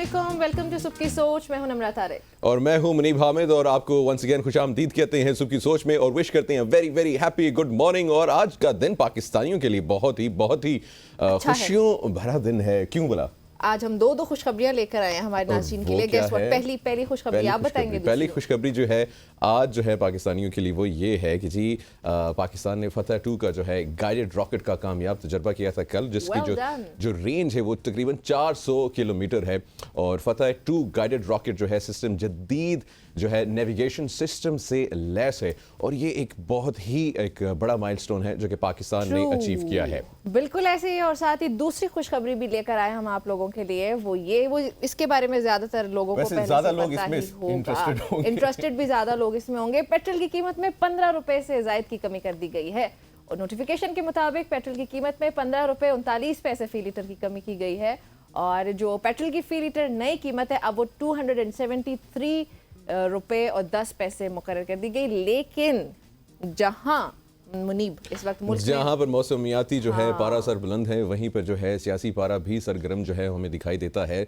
वालेकुम, welcome to सुबह की सोच। मैं हूं नम्रता तारिक और मैं हूं मुनीब हामिद और आपको वंस अगेन खुशामदीद कहते हैं सुबह की सोच में और विश करते हैं very very happy good morning. और आज का दिन पाकिस्तानियों के लिए बहुत ही अच्छा खुशियों भरा दिन है। क्यों बोला? आज हम दो खुशखबरियां लेकर आए हैं हमारे नाज़रीन के लिए। गेस व्हाट, पहली खुशखबरी आप बताएंगे। पहली खुशखबरी जो है आज जो है पाकिस्तानियों के लिए वो ये है कि जी पाकिस्तान ने फतह 2 का जो है गाइडेड रॉकेट का कामयाब तजर्बा किया था कल, जिसकी जो रेंज है वो तकरीबन 400 किलोमीटर है। और फतह 2 गाइडेड रॉकेट जो है सिस्टम जदीद जो है नेविगेशन सिस्टम से लैस है और ये एक बहुत ही एक बड़ा माइलस्टोन है जो कि पाकिस्तान ने अचीव किया है। बिल्कुल ऐसे ही। और साथ ही दूसरी खुशखबरी भी लेकर आए हम आप लोगों के लिए, वो इसके बारे में ज्यादातर लोगों को पहले ज्यादा से लोग पता इसमें ही इंटरेस्टेड होंगे। इंटरेस्टेड भी ज्यादा लोग इसमें होंगे। पेट्रोल की कीमत में 15 रुपए से जायद की कमी कर दी गई है और नोटिफिकेशन के मुताबिक पेट्रोल की कीमत में 15 रुपए 39 पैसे फी लीटर की कमी की गई है। और जो पेट्रोल की फी लीटर नई कीमत है अब वो 273 रुपए और 10 पैसे मुकर्रर कर दी गई। लेकिन जहां मुनीब इस वक्त जहां पर मौसमियाती जो है पारा सर बुलंद है, वहीं पर जो है सियासी पारा भी सरगर्म जो है हमें दिखाई देता है।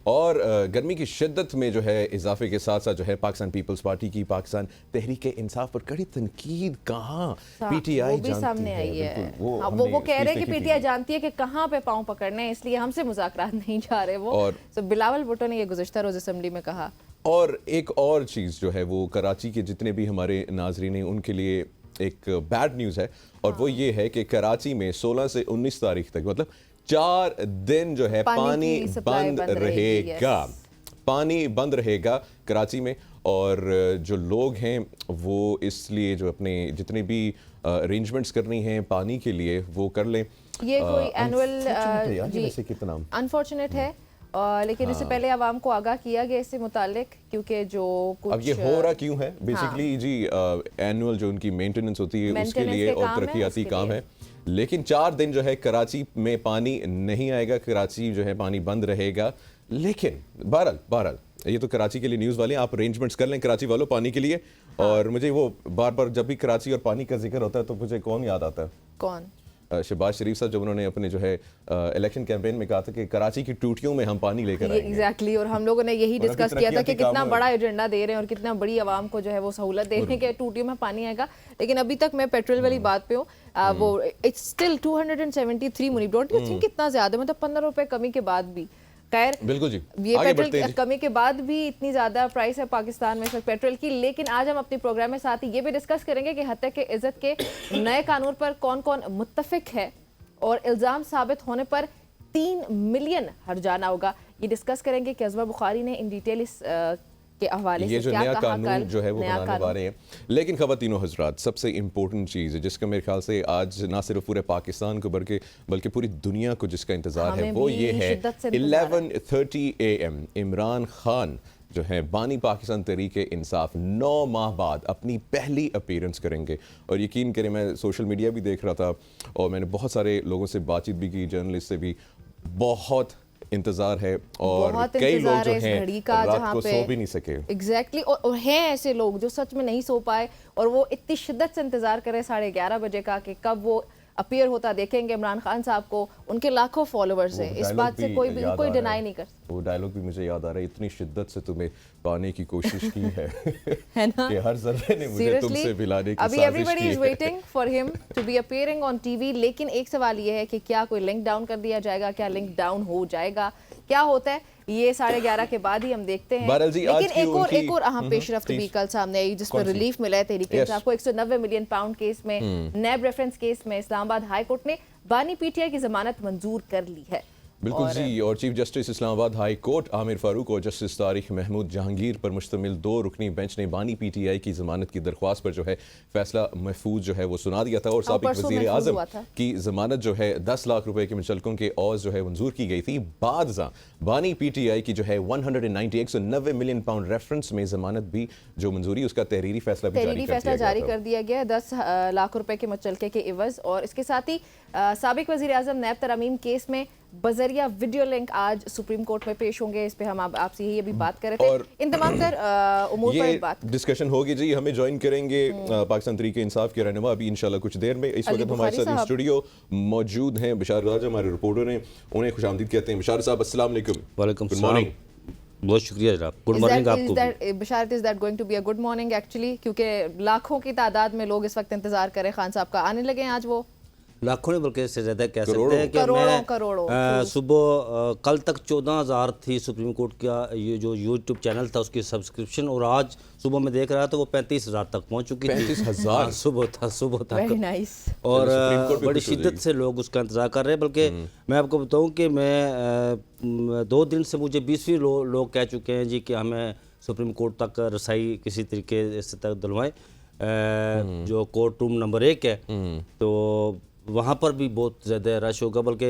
और गर्मी की शिद्दत में जो है इजाफे के साथ साथ जो है पाकिस्तान पीपल्स पार्टी की पाकिस्तान तहरीक इंसाफ पर कड़ी तनकीद कहां पीटीआई भी सामने आई है। वो कह रहे हैं कि पीटीआई जानती है कि कहां पे पांव पकड़ने हैं, इसलिए हमसे मुज़ाकरात नहीं जा रहे वो। और बिलावल भुट्टो ने ये गुज़िश्ता रोज असेंबली में कहा। और एक और चीज़ जो है वो कराची के जितने भी हमारे नाजरीन हैं उनके लिए एक बैड न्यूज़ है और वो ये है कि कराची में 16 से 19 तारीख तक मतलब 4 दिन जो है पानी बंद रहेगा। पानी बंद रहेगा कराची में। और जो लोग हैं वो इसलिए जो अपने जितने भी अरेंजमेंट्स करनी हैं पानी के लिए वो कर लें। ये कोई एनुअल कितना अनफॉर्चुनेट है लेकिन इससे पहले आवाम को आगाह किया गया इससे मुतालिक, क्योंकि जो कुछ अब ये हो रहा क्यों है बेसिकली जी एनुअल जो उनकी मेंटेनेंस होती है उसके लिए और तरक्याती काम है। लेकिन 4 दिन जो है कराची में पानी नहीं आएगा, कराची जो है पानी बंद रहेगा। लेकिन बहरहाल ये तो कराची के लिए न्यूज़ वाले, आप अरेंजमेंट्स कर लें कराची वालों पानी के लिए। और मुझे वो बार जब भी कराची और पानी का जिक्र होता है तो मुझे कौन याद आता है? कौन? शहबाज शरीफ साहब, जब उन्होंने अपने जो है इलेक्शन कैंपेन में कहा था कि कराची की टूटियों में हम पानी लेकर आएंगे। एग्जैक्टली। और हम लोगों ने यही डिस्कस किया था कि कितना बड़ा एजेंडा दे रहे हैं और कितना बड़ी आवाम को जो है वो सहूलत दे रहे हैं कि टूटियों में पानी आएगा। लेकिन अभी तक मैं पेट्रोल वाली बात पे हूँ, वो it's still 273 Muneeb. Don't you think कितना ज्यादा, मतलब 15 रुपए कमी के बाद भी। खैर बिल्कुल जी, ये पेट्रोल कमी के बाद भी इतनी ज्यादा प्राइस है पाकिस्तान में इस वक्त पेट्रोल की। लेकिन आज हम अपने प्रोग्राम में साथ ही ये भी डिस्कस करेंगे कि हत्या के इज्जत के नए कानून पर कौन कौन मुत्तफिक है और इल्जाम साबित होने पर 3 मिलियन हर्जाना होगा। ये डिस्कस करेंगे कि अज़मा बुखारी ने इन डिटेल इस के हवाले से क्या कहा। कानून जो है वो बनाने वाले हैं। लेकिन खवातीनों हजरात, सबसे इम्पोर्टेंट चीज़ है जिसका मेरे ख्याल से आज ना सिर्फ पूरे पाकिस्तान को बल्कि पूरी दुनिया को जिसका इंतजार है वो ये है 11:30 AM इमरान खान जो है बानी पाकिस्तान तहरीक इंसाफ 9 माह बाद अपनी पहली अपीयरेंस करेंगे। और यकीन करें मैं सोशल मीडिया भी देख रहा था और मैंने बहुत सारे लोगों से बातचीत भी की, जर्नलिस्ट से भी। बहुत इंतजार है और कई लोग जो हैं रात को सो भी नहीं सके। एग्जैक्टली। और हैं ऐसे लोग जो सच में नहीं सो पाए और वो इतनी शिद्दत से इंतजार कर रहे 11:30 बजे का कि कब वो अपीयर होता देखेंगे इमरान खान साहब को। उनके लाखों फॉलोअर्स हैं, इस बात से कोई डिनाई नहीं कर। वो डायलॉग भी मुझे याद आ रहा है, इतनी शिद्दत से तुम्हें पाने की कोशिश की है है ना कि हर जर्रे ने मुझे तुमसे मिलाने की अभी everybody is waiting for him to be appearing on TV. लेकिन एक सवाल ये है कि क्या कोई लिंक डाउन कर दिया जाएगा, क्या लिंक डाउन हो जाएगा, क्या होता है ये 11:30 के बाद ही हम देखते हैं। लेकिन एक और अहम पेशरफ्त भी कल सामने आई जिसमें रिलीफ मिला है तहरीक इंसाफ को 190 मिलियन पाउंड केस में। नैब रेफरेंस केस में इस्लामाबाद हाई कोर्ट ने बानी पीटीआई की जमानत मंजूर कर ली है। बिल्कुल जी। और chief justice Islamabad high court Aamir Farooq और जस्टिस तारिक महमूद जहांगीर पर मुश्तमिल 2 रुकनी बेंच ने बानी पीटीआई की जमानत की दरख्वास्त पर जो है फैसला महफूज जो है वो सुना दिया था। और साबिक वजीर आजम की जमानत जो है 10 लाख रुपए के मुचलकों के औज जो है मंजूर की गई थी। बाद बानी पीटीआई की जो है 190 मिलियन पाउंड रेफरेंस में जमानत भी जो मंजूरी उसका तहरीरी फैसला जारी कर दिया गया 10 लाख रुपए के मुचलके के इवज। और इसके साथ ही साबिक वजीर आजम नैब तरमीम केस में बजरिया वीडियो लिंक आज सुप्रीम कोर्ट में पेश होंगे। इस पे हम आपसे यही अभी बात कर रहे थे। इन तमाम उमूर पर बात डिस्कशन होगी जी। हमें ज्वाइन करेंगे पाकिस्तान तहरीक इंसाफ के रहनुमा अभी इंशाल्लाह कुछ देर में। इस वक्त हमारे साथ स्टूडियो मौजूद हैं बशार राजा, हमारे रिपोर्टर हैं, उन्हें खुशामदीद कहते हैं। बशार साहब अस्सलाम वालेकुम। वालेकुम गुड मॉर्निंग। बहुत शुक्रिया जनाब, गुड मॉर्निंग आपको भी। Basharat, is that going to be a good morning actually, क्योंकि लाखों की तादाद में लोग इस वक्त इंतजार करें खान साहब का, आने लगे हैं आज वो? लाखों ने बल्कि इससे ज़्यादा कह सकते हैं कि मैं सुबह कल तक 14,000 थी सुप्रीम कोर्ट का ये जो यूट्यूब चैनल था उसकी सब्सक्रिप्शन, और आज सुबह मैं देख रहा था वो 35,000 तक पहुंच चुकी थी। 35,000 सुबह तक। Very nice. और बड़ी शिद्दत से लोग उसका इंतज़ार कर रहे हैं। बल्कि मैं आपको बताऊं कि मैं 2 दिन से मुझे 20 लोग कह चुके हैं जी कि हमें सुप्रीम कोर्ट तक रसाई किसी तरीके से तक दिलवाएं। जो कोर्ट रूम नंबर 1 है तो वहाँ पर भी बहुत ज़्यादा रश होगा। बल्कि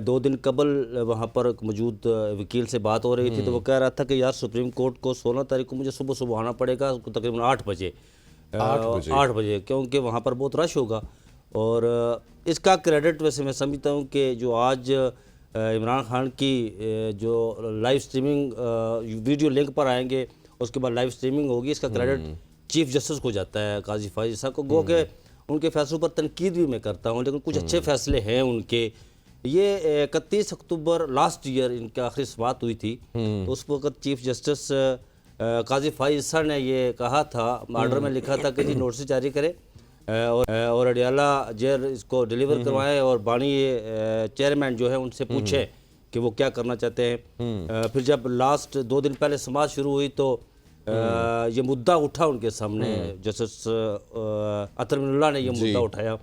2 दिन कबल वहाँ पर मौजूद वकील से बात हो रही थी तो वो कह रहा था कि यार सुप्रीम कोर्ट को 16 तारीख को मुझे सुबह आना पड़ेगा तकरीबन 8 बजे, 8 बजे, क्योंकि वहाँ पर बहुत रश होगा। और इसका क्रेडिट वैसे मैं समझता हूँ कि जो आज इमरान खान की जो लाइव स्ट्रीमिंग वीडियो लिंक पर आएंगे उसके बाद लाइव स्ट्रीमिंग होगी, इसका क्रेडिट चीफ जस्टिस को जाता है, काजी फाइज साहब को। गो के उनके फैसलों पर तनकीद भी मैं करता हूँ, लेकिन कुछ अच्छे फैसले हैं उनके। ये 31 अक्टूबर लास्ट ईयर इनकी आखिरी समाअत हुई थी, तो उस वक्त चीफ जस्टिस काजी फाइज साहब ने ये कहा था, आर्डर में लिखा था कि जी नोटिस जारी करें और अडियाला जेल इसको डिलीवर करवाएं और बानी चेयरमैन जो है उनसे पूछें कि वो क्या करना चाहते हैं। फिर जब लास्ट 2 दिन पहले समाअत शुरू हुई तो ये मुद्दा उठा उनके सामने, जस्टिस अतर मिनुल्लाह ने ये मुद्दा उठाया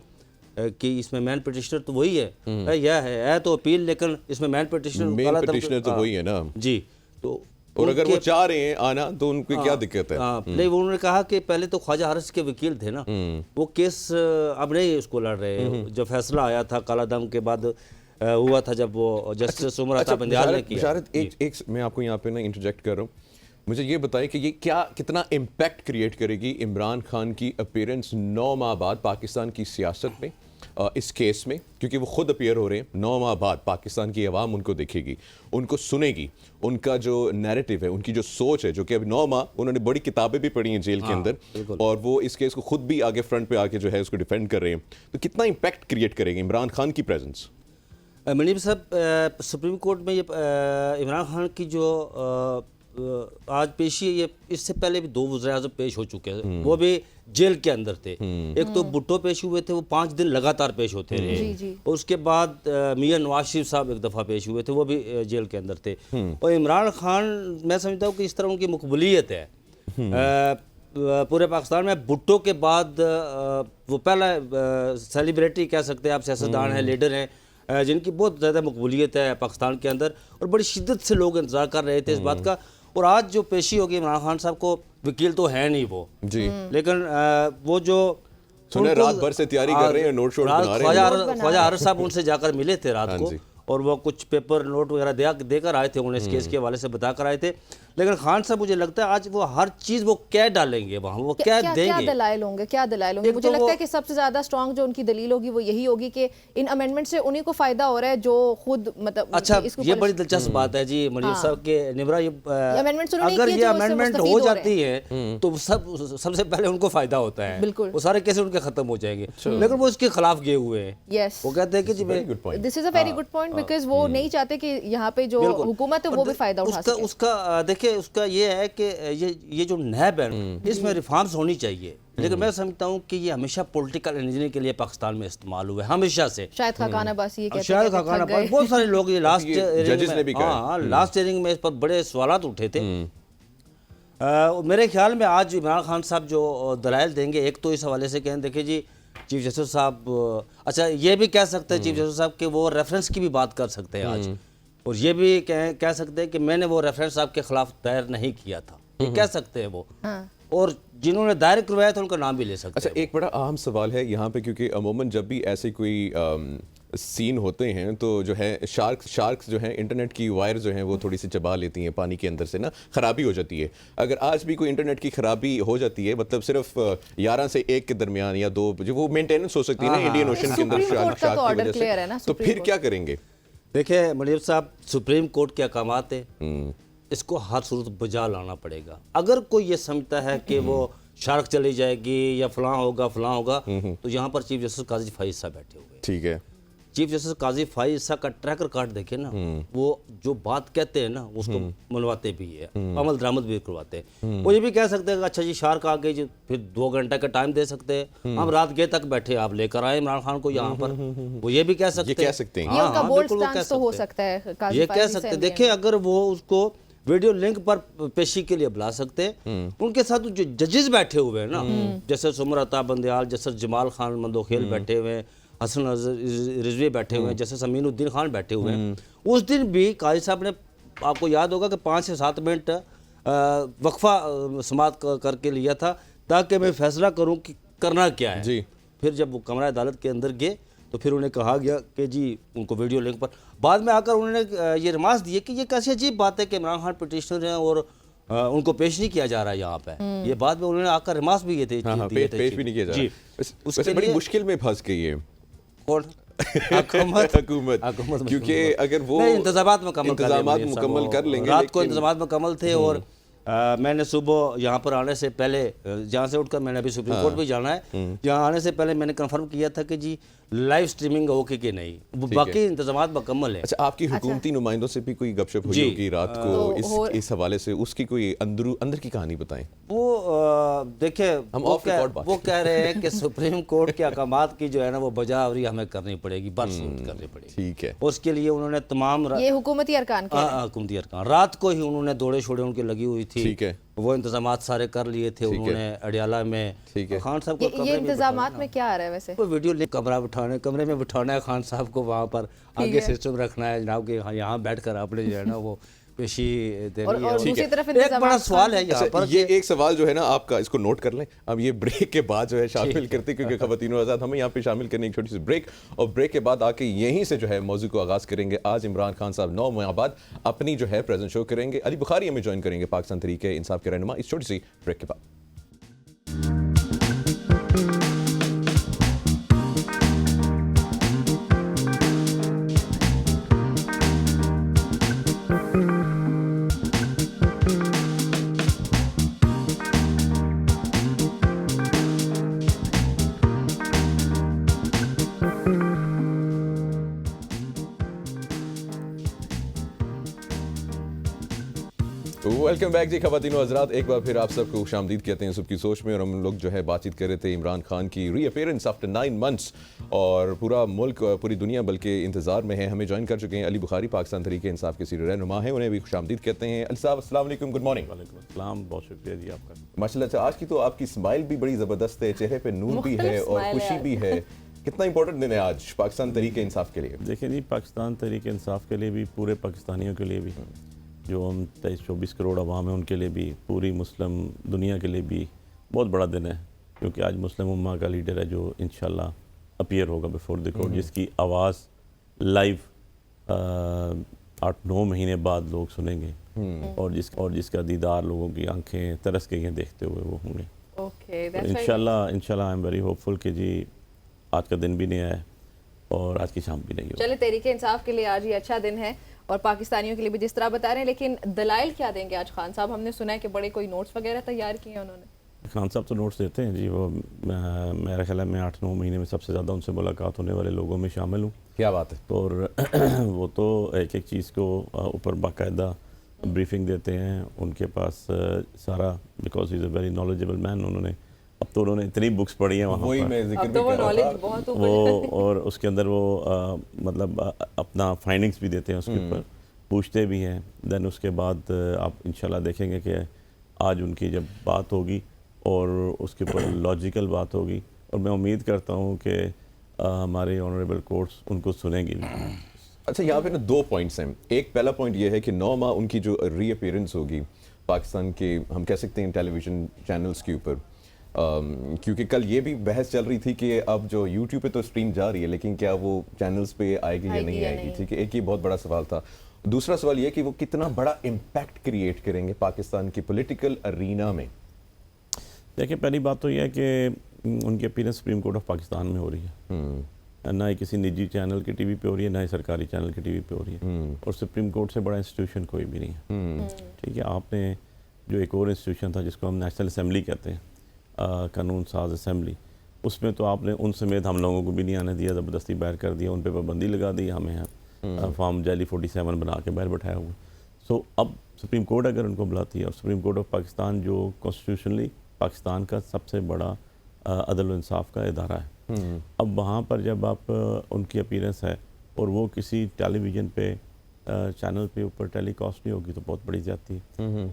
कि इसमें मैन पिटिशनर तो वही है, यह है तो अपील, लेकिन इसमें मैन पिटिशनर तो वही है ना जी। तो और अगर वो चाह रहे हैं आना तो उनको क्या दिक्कत है? नहीं, उन्होंने कहा कि पहले तो ख्वाजा हारिस के वकील थे ना, वो केस अब नहीं उसको लड़ रहे। जब फैसला आया था काला दम के बाद हुआ था, जब वो जस्टिस उमर अता बंदियाल ने किया। एक मैं आपको यहाँ पे ना इंटरजेक्ट कर रहा हूँ, मुझे ये बताएं कि ये कितना इम्पैक्ट क्रिएट करेगी इमरान खान की अपीयरेंस 9 माह बाद पाकिस्तान की सियासत में, इस केस में, क्योंकि वो खुद अपीयर हो रहे हैं। 9 माह बाद पाकिस्तान की आवाम उनको देखेगी, उनको सुनेगी, उनका जो नैरेटिव है, उनकी जो सोच है, जो कि अभी 9 माह उन्होंने बड़ी किताबें भी पढ़ी हैं जेल के अंदर, और वो इस केस को खुद भी आगे फ्रंट पे आके जो है उसको डिफेंड कर रहे हैं। तो कितना इम्पैक्ट क्रिएट करेगी इमरान खान की प्रेजेंस? मनीब साहब, सुप्रीम कोर्ट में ये इमरान खान की जो आज पेशी है, ये इससे पहले भी 2 वज़ीर-ए-आज़म पेश हो चुके हैं, वो भी जेल के अंदर थे। एक तो भुट्टो पेश हुए थे, वो 5 दिन लगातार पेश होते रहे, और उसके बाद मियां नवाज शरीफ साहब एक दफ़ा पेश हुए थे, वो भी जेल के अंदर थे। और इमरान खान, मैं समझता हूँ कि इस तरह उनकी मकबूलियत है पूरे पाकिस्तान में। भुट्टो के बाद वो पहला सेलिब्रिटी कह सकते हैं आप, सियासतदान हैं, लीडर हैं जिनकी बहुत ज़्यादा मकबूलियत है पाकिस्तान के अंदर, और बड़ी शिद्दत से लोग इंतज़ार कर रहे थे इस बात का। और आज जो पेशी होगी इमरान खान साहब को, वकील तो है नहीं वो जी, लेकिन वो जो सुने रात भर से तैयारी कर रहे हैं, नोट शोट बना रहे हैं। ख्वाजा हारिस साहब उनसे जाकर मिले थे रात को, और वो कुछ पेपर नोट वगैरह देकर आए थे, उन्हें इस केस के हवाले से बताकर आए थे। लेकिन खान साहब, मुझे लगता है आज वो हर चीज़ वो क्या डालेंगे वहाँ, वो क्या देंगे, क्या दलाइल होंगे, क्या दलाइल होंगे? मुझे लगता है कि सबसे ज़्यादा स्ट्रॉन्ग जो उनकी दलील होगी वो यही होगी कि इन अमेंडमेंट से उन्हीं को फ़ायदा हो रहा है जो खुद मतलब। अच्छा, ये बड़ी दिलचस्प बात है जी मनीष साहब के निमरा, अगर ये अमेंडमेंट हो जाती है तो सबसे पहले उनको फ़ायदा होता है, वो सारे केस उनके ख़त्म हो जाएंगे। लेकिन वो इसके खिलाफ गए हुए हैं, वो कहते हैं कि जी this is a very good point, because वो नहीं चाहते कि यहाँ पे जो हुकूमत है वो भी फ़ायदा उठा सके। उसका देखिए, उसका ये है कि ये जो नैब है इसमें रिफॉर्म्स होनी चाहिए, लेकिन मैं समझता हूँ कि ये हमेशा पॉलिटिकल इंजीनियरिंग के लिए पाकिस्तान में इस्तेमाल हुआ है हमेशा से। शायद खाकान अब्बासी ये कहते हैं, शायद खाकान अब्बासी, बहुत सारे लोग ये लास्ट हियरिंग में इस पर बड़े सवालात उठे थे। मेरे ख्याल में आज इमरान खान साहब जो दलाइल देंगे, एक तो इस हवाले से कहें, देखिए जी चीफ जस्टिस साहब, अच्छा ये भी कह सकते हैं चीफ जस्टिस साहब कि वो रेफरेंस की भी बात कर सकते हैं आज, और ये भी कह सकते हैं कि मैंने वो रेफरेंस आपके खिलाफ दायर नहीं किया था, ये कह सकते हैं वो। और जिन्होंने दायर करवाया था उनका नाम भी ले सकते हैं। अच्छा, एक बड़ा अहम सवाल है यहाँ पे, क्योंकि अमूमन जब भी ऐसे कोई सीन होते हैं तो जो है शार्क्स जो हैं, इंटरनेट की वायर जो हैं वो थोड़ी सी चबा लेती हैं पानी के अंदर से ना, ख़राबी हो जाती है। अगर आज भी कोई इंटरनेट की ख़राबी हो जाती है, मतलब सिर्फ 11 से 1 के दरमियान या 2 जो वो मेंटेनेंस हो सकती है ना इंडियन ओशन के अंदर शार्क की वजह से, तो फिर क्या करेंगे? देखिए मनीब साहब, सुप्रीम कोर्ट के अहकामात है, इसको हर सूरत बजा लाना पड़ेगा। अगर कोई ये समझता है कि वो शार्क चली जाएगी या फलां होगा तो यहाँ पर चीफ जस्टिस काजी फाइज साहब बैठे हुए, ठीक है, चीफ जस्टिस काजी फाइज ईसा का ट्रैक रिकॉर्ड देखे ना, वो जो बात कहते हैं ना उसको मनवाते भी है, अमल दरामद भी करवाते हैं। वो ये भी कह सकते हैं कि अच्छा जी शार्क आ गई जी, फिर 2 घंटे का टाइम दे सकते हैं, हम रात गए तक बैठे, आप लेकर आए इमरान खान को यहाँ पर, वो ये भी कह सकते हैं। ये उनका बोल्ड स्टांस तो हो सकता है, ये कह सकते हैं। देखिए अगर वो उसको वीडियो लिंक पर पेशी के लिए बुला सकते हैं, उनके साथ जो जजेस बैठे हुए हैं ना, जैसे सुमर अता बंदयाल, जैसे जमाल खान मंदोखेल बैठे हुए हैं, हसन रिजवी बैठे हुए हैं, जैसे समीनुद्दीन खान बैठे हुए हैं, उस दिन भी काजी साहब ने, आपको याद होगा कि 5 से 7 मिनट वक्फा समात करके लिया था ताकि मैं फैसला करूं कि करना क्या है जी। फिर जब वो कमरा अदालत के अंदर गए तो फिर उन्हें कहा गया कि जी उनको वीडियो लिंक पर, बाद में आकर उन्होंने ये रिमार्क्स दिए कि ये कैसी अजीब बात है कि इमरान खान पिटिशनर हैं और उनको पेश नहीं किया जा रहा है यहाँ पे। ये बाद में उन्होंने आकर रिमार्क्स भी ये थे, पेश भी नहीं किया जा रहा। उससे बड़ी मुश्किल में फंस गई है कौन? हुकूमत, क्योंकि अगर वो इंतजामात मुकम्मल कर लेंगे, रात को इंतजामात मुकम्मल थे और मैंने सुबह यहाँ पर आने से पहले, जहाँ से उठकर मैंने अभी सुप्रीम कोर्ट भी जाना है, यहाँ आने से पहले मैंने कंफर्म किया था कि जी लाइव स्ट्रीमिंग ओके कि नहीं, बाकी इंतजामात मुकम्मल है। अच्छा, आपकी हुकूमती नुमाइंदों से भी कोई गपशप हुई होगी रात को इस हवाले से, उसकी कोई अंदर की कहानी बताएं। वो देखिए वो कह रहे हैं कि सुप्रीम कोर्ट के अहकामात की जो है ना वो बजावरी हमें करनी पड़ेगी, बरसूत करनी पड़ेगी, ठीक है। उसके लिए उन्होंने तमाम ये हुकूमती अरकान हुकूमती अरकान रात को ही उन्होंने दौड़े छोड़े उनकी लगी हुई थी, ठीक है, वो इंतजामात सारे कर लिए थे उन्होंने अडियाला में। खान साहब को ये इंतजामात में क्या आ रहा है वैसे? कोई वीडियो लिंक कमरे में बिठाना है खान साहब को, वहाँ पर आगे सिस्टम रखना है जनाब के, यहाँ बैठकर आपने जो है ना वो पेशी देनी है। और दूसरी तरफ एक बड़ा सवाल है यहाँ पर, ये एक सवाल जो है ना आपका, इसको नोट कर लें। अब ये ब्रेक के बाद जो है शामिल करते, क्योंकि ख़वातीन आज़ाद हमें यहाँ पे शामिल करने एक छोटी सी ब्रेक, और ब्रेक के बाद आके यहीं से जो है मौजू को आगाज़ करेंगे। आज इमरान खान साहब 9 माह बाद अपनी जो है प्रेजेंट शो करेंगे, अली बुखारी हमें ज्वाइन करेंगे, पाकिस्तान तहरीक इंसाफ के रहनुमा, इस छोटी सी ब्रेक के बाद। वेलकम बैक जी ख़वातीन हज़रात, एक बार फिर आप सबको खुशामदीद कहते हैं सुबह की सोच में। और हम लोग जो है बातचीत कर रहे थे इमरान खान की रीअपीयरेंस आफ्टर 9 मंथ्स, और पूरा मुल्क, पूरी दुनिया बल्कि इंतज़ार में है। हमें ज्वाइन कर चुके हैं अली बुखारी, पाकिस्तान तहरीक इंसाफ के सीनियर रहनुमा हैं, उन्हें भी खुशामदीद कहते हैं। अली साहब अस्सलाम वालेकुम, गुड मॉर्निंग। वालेकुम अस्सलाम, बहुत शुक्रिया जी आपका। माशाल्लाह, आज की तो आपकी स्माइल भी बड़ी ज़बरदस्त है, चेहरे पर नूर भी है और खुशी भी है। कितना इंपॉर्टेंट दिन है आज पाकिस्तान तहरीक इंसाफ के लिए? देखिए जी, पाकिस्तान तहरीक इंसाफ के लिए भी, पूरे पाकिस्तानियों के लिए भी, जो हम 23-24 करोड़ अवाम है उनके लिए भी, पूरी मुस्लिम दुनिया के लिए भी बहुत बड़ा दिन है, क्योंकि आज मुस्लिम उम्मा का लीडर है जो इंशाल्लाह अपीयर होगा बिफोर द कोर्ट, जिसकी आवाज़ लाइव 8-9 महीने बाद लोग सुनेंगे, और जिसका दीदार लोगों की आंखें तरस गई हैं देखते हुए वो होंगे। इंशाल्लाह आई एम वेरी होपफुल कि जी आज का दिन भी नहीं आया और आज की शाम भी नहीं हो। चले, तहरीक इंसाफ के लिए आज ये अच्छा दिन है और पाकिस्तानियों के लिए भी, जिस तरह बता रहे हैं, लेकिन दलाइल क्या देंगे आज खान साहब? हमने सुना है कि बड़े कोई नोट्स वगैरह तैयार किए हैं उन्होंने। खान साहब तो नोट्स देते हैं जी, वो मेरा ख्याल है मैं 8-9 महीने में सबसे ज़्यादा उनसे मुलाकात होने वाले लोगों में शामिल हूँ। क्या बात है। और वो तो एक एक चीज़ को ऊपर बाकायदा ब्रीफिंग देते हैं, उनके पास सारा, because is a very knowledgeable man. अब तो उन्होंने इतनी बुक्स पढ़ी हैं वहाँ पर, वो और उसके अंदर वो मतलब अपना फाइंडिंग्स भी देते हैं, उसके ऊपर पूछते भी हैं। देन उसके बाद आप इंशाल्लाह देखेंगे कि आज उनकी जब बात होगी और उसके ऊपर लॉजिकल बात होगी, और मैं उम्मीद करता हूँ कि हमारे ऑनरेबल कोर्ट्स उनको सुनेंगी भी। अच्छा, यहाँ पे ना 2 पॉइंट्स हैं। एक पहला पॉइंट ये है कि 9 माह उनकी जो रीअपीयरेंस होगी पाकिस्तान के, हम कह सकते हैं टेलीविज़न चैनल्स के ऊपर, क्योंकि कल ये भी बहस चल रही थी कि अब जो यूट्यूब पे तो स्ट्रीम जा रही है, लेकिन क्या वो चैनल्स पे आएगी या नहीं आएगी, ठीक है, एक ये बहुत बड़ा सवाल था। दूसरा सवाल ये कि वो कितना बड़ा इम्पैक्ट क्रिएट करेंगे पाकिस्तान की पॉलिटिकल अरीना में। देखिए, पहली बात तो यह है कि उनकी appearance supreme court of Pakistan में हो रही है, ना ही किसी निजी चैनल की टीवी पे हो रही है, ना ही सरकारी चैनल की टीवी पे हो रही है, और सुप्रीम कोर्ट से बड़ा इंस्टीट्यूशन कोई भी नहीं है, ठीक है। आपने जो एक और इंस्टीट्यूशन था जिसको हम नेशनल असम्बली कहते हैं, कानून साज असम्बली, उसमें तो आपने उन समेत हम लोगों को भी नहीं आने दिया, ज़बरदस्ती बाहर कर दिया, उन पर पाबंदी लगा दी, हमें फॉर्म जाली 47 बना के बाहर बैठाया हुआ। सो अब सुप्रीम कोर्ट अगर उनको बुलाती है, और सुप्रीम कोर्ट ऑफ पाकिस्तान जो कॉन्स्टिट्यूशनली पाकिस्तान का सबसे बड़ा अदल व इंसाफ का इदारा है, अब वहाँ पर जब आप उनकी अपीयरेंस है और वो किसी टेलीविज़न पे चैनल पे ऊपर टेलीकास्ट नहीं होगी तो बहुत बड़ी जाती है।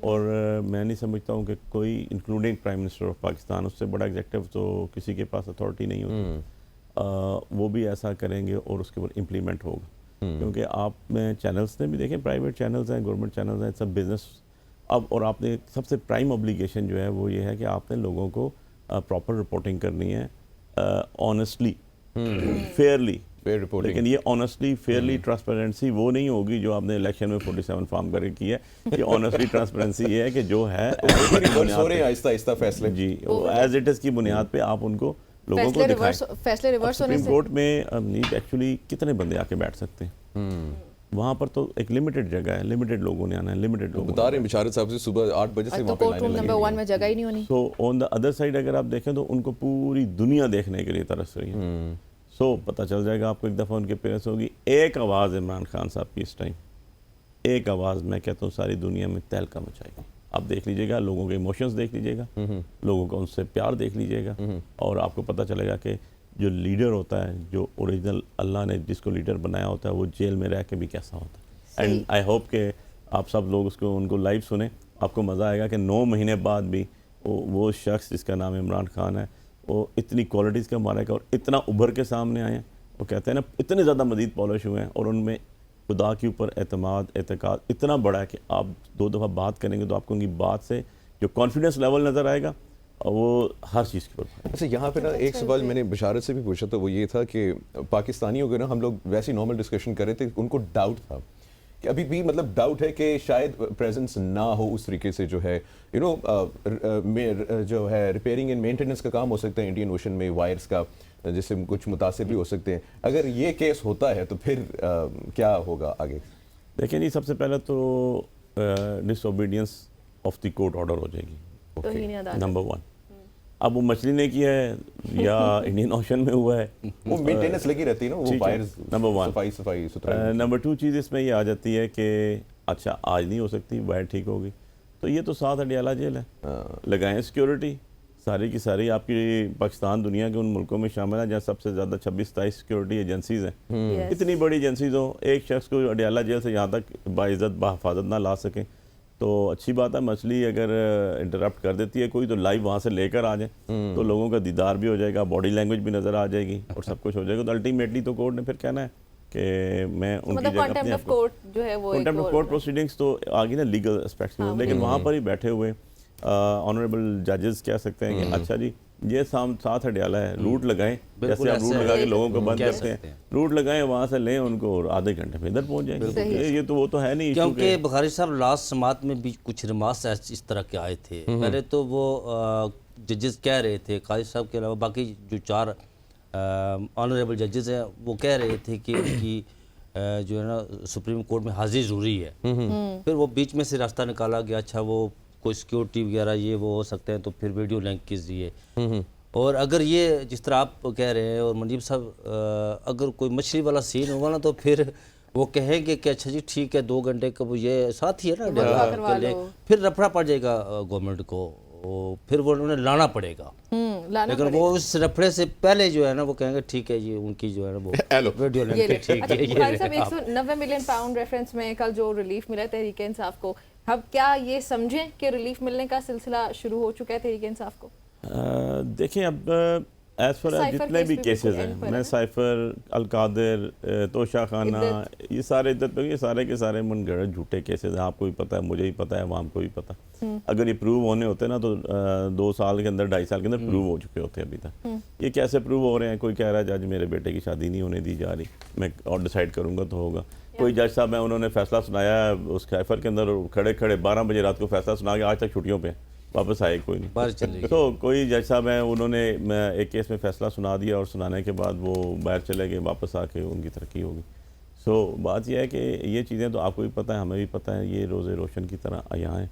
और मैं नहीं समझता हूँ कि कोई including prime minister of Pakistan, उससे बड़ा एग्जेक्टिव तो किसी के पास अथॉरिटी नहीं होती, वो भी ऐसा करेंगे और उसके ऊपर इम्प्लीमेंट होगा। क्योंकि आप में चैनल्स ने भी देखें, प्राइवेट चैनल्स हैं, गवर्नमेंट चैनल्स हैं, सब बिज़नेस अब, और आपने सबसे प्राइम ऑब्लिगेशन जो है वो ये है कि आपने लोगों को प्रॉपर रिपोर्टिंग करनी है, ऑनेस्टली, फेयरली। लेकिन ये ऑनेस्टली, फेयरली, ट्रांसपेरेंसी वो नहीं होगी जो आपने इलेक्शन में 47 फॉर्म करके की है। ये ऑनेस्टली ट्रांसपेरेंसी ये है कि जो है आहिस्ता फैसले जी एज इट इज़ की बुनियाद पे आप उनको लोगों को दिखाएं। फैसले रिवर्स होने से सुप्रीम कोर्ट में एक्चुअली कितने बंदे आके बैठ सकते हैं? वहाँ पर तो एक लिमिटेड जगह है, लिमिटेड लोगों ने आना है, लिमिटेड लोग बता रहे हैं बेचारे साहब से सुबह 8 बजे से वहाँ पे लाइनें लगी नंबर 1 में जगह ही नहीं होनी। So on the other side अगर आप देखें तो उनको पूरी दुनिया देखने के लिए तरस रही है। सो पता चल जाएगा आपको एक दफ़ा उनके पेरेंट्स होगी, एक आवाज़ इमरान खान साहब की इस टाइम, एक आवाज़ मैं कहता हूँ सारी दुनिया में तहलका मचाएगी। आप देख लीजिएगा, लोगों के इमोशंस देख लीजिएगा, लोगों का उनसे प्यार देख लीजिएगा, और आपको पता चलेगा कि जो लीडर होता है, जो ओरिजिनल अल्लाह ने जिसको लीडर बनाया होता है, वो जेल में रह के भी कैसा होता है। एंड आई होप कि आप सब लोग उसको उनको लाइव सुने, आपको मज़ा आएगा कि 9 महीने बाद भी वो शख्स जिसका नाम इमरान खान है, वो इतनी क्वालिटीज़ का मालिक और इतना उभर के सामने आए हैं। वो कहते हैं ना, इतने ज़्यादा मज़ीद पॉलिश हुए हैं और उनमें खुदा के ऊपर एतकाद इतना बड़ा है कि आप 2 दफ़ा बात करेंगे तो आपको उनकी बात से जो कॉन्फिडेंस लेवल नज़र आएगा, और वो हर चीज़ के ऊपर। अच्छा, यहाँ पे ना एक सवाल मैंने बशारत से भी पूछा था, वो ये था कि पाकिस्तानियों को ना, हम लोग वैसे नॉर्मल डिस्कशन कर रहे थे, उनको डाउट था कि अभी भी मतलब डाउट है कि शायद प्रेजेंस ना हो उस तरीके से, जो है जो है रिपेयरिंग एंड मेंटेनेंस का काम हो सकता है इंडियन ओशन में, वायर्स का, जिससे कुछ मुतासिर भी हो सकते हैं। अगर ये केस होता है तो फिर क्या होगा आगे? देखिए जी, सबसे पहले तो disobedience of the court order हो जाएगी, नंबर 1। अब वो मछली ने किया है या इंडियन ओशन में हुआ है, वो मेंटेनेंस लगी रहती है ना, वो वायर्स, नंबर 1 सफाई सुथराई। नंबर 2 चीज़ इसमें ये आ जाती है कि अच्छा आज नहीं हो सकती, वायर ठीक होगी, तो ये तो 7 अडियाला जेल है, लगाएं सिक्योरिटी सारी की सारी। आपकी पाकिस्तान दुनिया के उन मुल्कों में शामिल है जहाँ सबसे ज़्यादा 26-27 सिक्योरिटी एजेंसीज़ हैं। इतनी बड़ी एजेंसीज हो, एक शख्स को अडियाला जेल से यहाँ तक बाइज़्ज़त बहिफाजत ना ला सकें तो अच्छी बात है। मछली अगर इंटरप्ट कर देती है कोई, तो लाइव वहाँ से लेकर आ जाए, तो लोगों का दीदार भी हो जाएगा, बॉडी लैंग्वेज भी नज़र आ जाएगी और सब कुछ हो जाएगा। तो अल्टीमेटली तो कोर्ट ने फिर कहना है कि मैं उनकी जगह कंटेम्प्ट ऑफ कोर्ट जो है वो कंटेम्प्ट ऑफ कोर्ट प्रोसीडिंग्स तो आगे ना लीगल एस्पेक्ट्स में, लेकिन वहाँ पर ही बैठे हुए ऑनरेबल जजेस कह सकते हैं कि अच्छा जी ये 7 अडियाला है, रूट लगाएं, जैसे आप रूट लगा के लोगों को बंद करते हैं, रूट लगाएं, वहाँ से लें उनको और आधे घंटे में इधर पहुँच जाएंगे। ये तो वो तो है नहीं, क्योंकि बुखारी साहब लास्ट समात में भी कुछ रिमार्क्स इस तरह के आए थे। पहले तो वो जजेस कह रहे थे, काजी साहब के अलावा बाकी जो 4 ऑनरेबल जजेस हैं वो कह रहे थे कि उनकी जो है ना सुप्रीम कोर्ट में हाजिरी ज़रूरी है। फिर वो बीच में से रास्ता निकाला गया, अच्छा वो कोई सिक्योरिटी वगैरह ये वो हो सकते हैं तो फिर वीडियो लिंक कीजिए। और अगर ये जिस तरह आप कह रहे हैं और मनजीब साहब, अगर कोई मछली वाला सीन होगा ना तो फिर वो कहेंगे कि अच्छा जी ठीक है 2 घंटे का वो ये साथ ही है ना, फिर रफड़ा पड़ जाएगा गवर्नमेंट को, फिर वो उन्हें लाना पड़ेगा। लेकिन वो उस रफड़े से पहले जो है ना वो कहेंगे ठीक है ये उनकी जो है ना वो वीडियो लिंक ठीक है। भाई साहब 190 मिलियन पाउंड रेफरेंस में कल जो रिलीफ मिला तहरीक इंसाफ को, अब क्या ये समझें कि रिलीफ मिलने का सिलसिला शुरू हो चुका है तहरीक इंसाफ को? देखिए अब एज फॉर जितने भी केसेस हैं, मैं साइफर, अलकादिर, तोशा खाना, ये सारे इद्दत पे, ये सारे के सारे मनगढ़ंत झूठे केसेस हैं। आपको भी पता है, मुझे भी पता है, आवाम को भी पता। अगर ये प्रूव होने होते ना तो 2 साल के अंदर, 2.5 साल के अंदर प्रूव हो चुके होते अभी तक। ये कैसे प्रूव हो रहे हैं? कोई कह रहा है जज मेरे बेटे की शादी नहीं होने दी जा रही, मैं और डिसाइड करूँगा तो होगा। कोई जज साहब है, उन्होंने फैसला सुनाया उस साइफर के अंदर, खड़े खड़े 12 बजे रात को फैसला सुना के आज तक छुट्टियों पे वापस आए कोई नहीं। तो कोई जज साहब हैं, उन्होंने एक केस में फ़ैसला सुना दिया और सुनाने के बाद वो बाहर चले गए, वापस आके उनकी तरक्की होगी। सो बात यह है कि ये चीज़ें तो आपको भी पता है, हमें भी पता है, ये रोज़े रोशन की तरह यहाँ है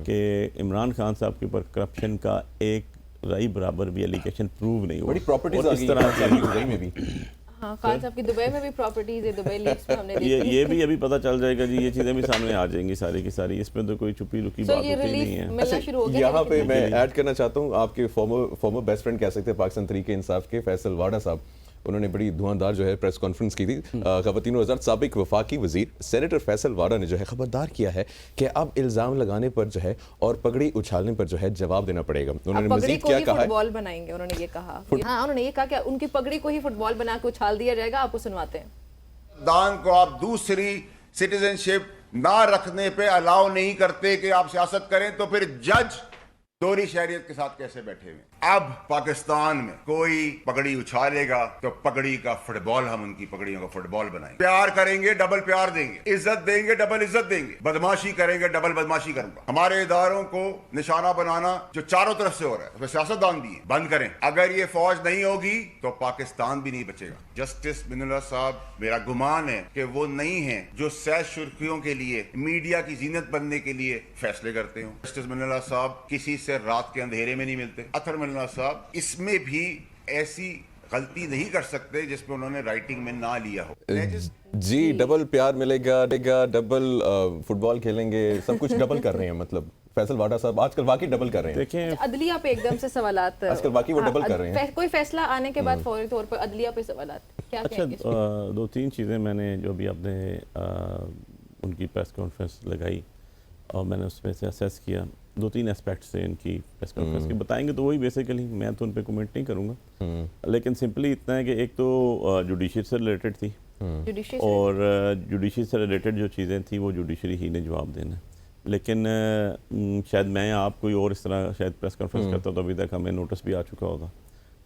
कि इमरान खान साहब के ऊपर करप्शन का एक राई बराबर भी एलिगेशन प्रूव नहीं हुआ। बड़ी प्रॉपर्टीज आ इस तरह से दुबई में भी। हाँ, खान साहब की दुबई में भी प्रॉपर्टीज है, दुबई लीक्स में हमने देखी। ये भी अभी पता चल जाएगा जी, ये चीज़ें भी सामने आ जाएंगी सारी की सारी, इसमें तो कोई छुपी लुकी बात होती नहीं है। मिलना शुरू हो गया। यहाँ पे मैं ऐड करना चाहता हूँ, आपके फॉर्मर बेस्ट फ्रेंड कह सकते हैं पाकिस्तान तहरीक इंसाफ के फैसल वाडा साहब, उन्होंने बड़ी धुआंधार जो है प्रेस कॉन्फ्रेंस की थी। ख़वातीन वज़ारत साबिक वफाकी वज़ीर सेनेटर फैसल वाडा ने जो है खबरदार किया है कि अब इल्ज़ाम लगाने पर जो है और पगड़ी उछालने पर जो है जवाब देना पड़ेगा। उन्होंने मज़ीद क्या कहा है, फुटबॉल बनाएंगे, उन्होंने ये कहा। हाँ, उन्होंने ये कहा कि उनकी पगड़ी को ही फुटबॉल बना के उछाल दिया जाएगा। आपको सुनवाते हैं। दान को आप दूसरी सिटीजनशिप ना रखने पे अलाउ नहीं करते कि आप सियासत करें, तो फिर जज दोहरी शहरियत के साथ कैसे बैठे हुए? अब पाकिस्तान में कोई पगड़ी उछालेगा तो पगड़ी का फुटबॉल, हम उनकी पगड़ियों का फुटबॉल बनाएंगे। प्यार करेंगे डबल प्यार देंगे, इज्जत देंगे डबल इज्जत देंगे, बदमाशी करेंगे डबल बदमाशी करूंगा। हमारे इदारों को निशाना बनाना जो चारों तरफ से हो रहा है, उसमें सियासतदान भी है, बंद करें। अगर ये फौज नहीं होगी तो पाकिस्तान भी नहीं बचेगा। जस्टिस मिनुल्लाह साहब, मेरा गुमान है कि वो नहीं है जो सैर सुर्खियों के लिए, मीडिया की जीनत बनने के लिए फैसले करते हो। जस्टिस मिनुल्लाह साहब किसी से रात के अंधेरे में नहीं मिलते। अतर मिनुल्लाह साहब इसमें भी ऐसी गलती नहीं कर सकते जिसमें उन्होंने राइटिंग में ना लिया हो। जी डबल प्यार मिलेगा, डबल फुटबॉल खेलेंगे, सब कुछ डबल कर रहे हैं। मतलब फैसल वाडा साहब आजकल वाकई डबल कर रहे हैं। देखें अदलिया पे एकदम से सवालात आजकल वाकई वो डबल कर रहे हैं। कोई फैसला आने के बाद फौरी तौर पर अदलिया पे सवालात क्या अच्छा, कहेंगे? 2-3 चीज़ें मैंने जो भी आपने उनकी प्रेस कॉन्फ्रेंस लगाई और मैंने उसमें से असेस किया, 2-3 एस्पेक्ट्स से इनकी प्रेस कॉन्फ्रेंस के बताएंगे तो वही बेसिकली, मैं तो उन पर कमेंट नहीं करूँगा, लेकिन सिंपली इतना है कि एक तो जुडिशरी से रिलेटेड थी और जुडिशरी से रिलेटेड जो चीज़ें थी वो जुडिशरी ही ने जवाब देना। लेकिन शायद मैं आप कोई और इस तरह शायद प्रेस कॉन्फ्रेंस करता तो अभी तक हमें नोटिस भी आ चुका होता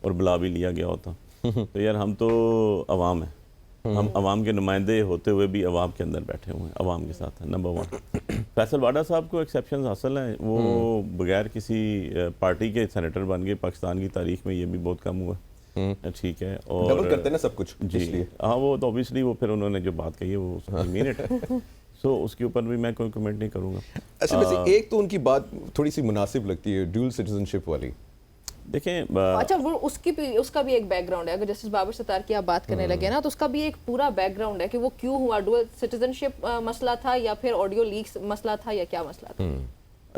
और बुला भी लिया गया होता। तो यार हम तो अवाम हैं, हम अवाम के नुमाइंदे होते हुए भी अवाम के अंदर बैठे हुए हैं, अवाम के साथ हैं। नंबर 1, फैसल वाडा साहब को एक्सेप्शन हासिल है, वो बगैर किसी पार्टी के सेनेटर बन गए। पाकिस्तान की तारीख में ये भी बहुत कम हुआ, ठीक है। और डबल करते हैं ना सब कुछ जी, हाँ, वो तो ऑब्वियसली वो फिर उन्होंने जो बात कही है वो मिनट है। सो उसके ऊपर भी मैं कोई कमेंट नहीं करूँगा। अच्छा, वैसे एक तो उनकी बात थोड़ी सी मुनासिब लगती है, ड्यूल सिटीजनशिप वाली। देखें अच्छा, वो उसका भी एक बैकग्राउंड है। अगर जस्टिस बाबर सत्तार की आप बात करने लगे ना, तो उसका भी एक पूरा बैकग्राउंड है कि वो क्यों हुआ। डुअल सिटीजनशिप मसला था या फिर ऑडियो लीक्स मसला था या क्या मसला था?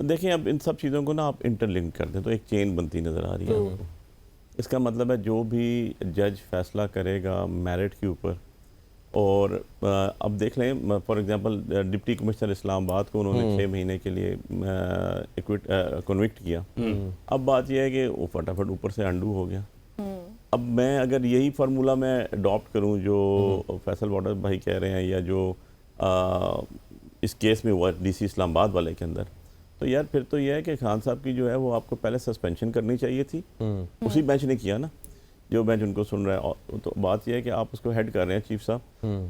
देखें, अब इन सब चीज़ों को ना आप इंटरलिंक कर दें तो एक चेन बनती नज़र आ रही है आपको। इसका मतलब है जो भी जज फैसला करेगा मेरिट के ऊपर, और अब देख लें for example deputy commissioner Islamabad को उन्होंने 6 महीने के लिए कन्विक्ट किया। अब बात यह है कि वो फटाफट ऊपर से अंडू हो गया। अब मैं अगर यही फार्मूला मैं अडॉप्ट करूं जो फैसल वाडा भाई कह रहे हैं या जो इस केस में हुआ डीसी इस्लामाबाद वाले के अंदर, तो यार फिर तो यह है कि खान साहब की जो है वो आपको पहले सस्पेंशन करनी चाहिए थी। उसी बेंच ने किया ना, जो बेंच उनको सुन रहा है। तो बात यह है कि आप उसको हेड कर रहे हैं चीफ साहब,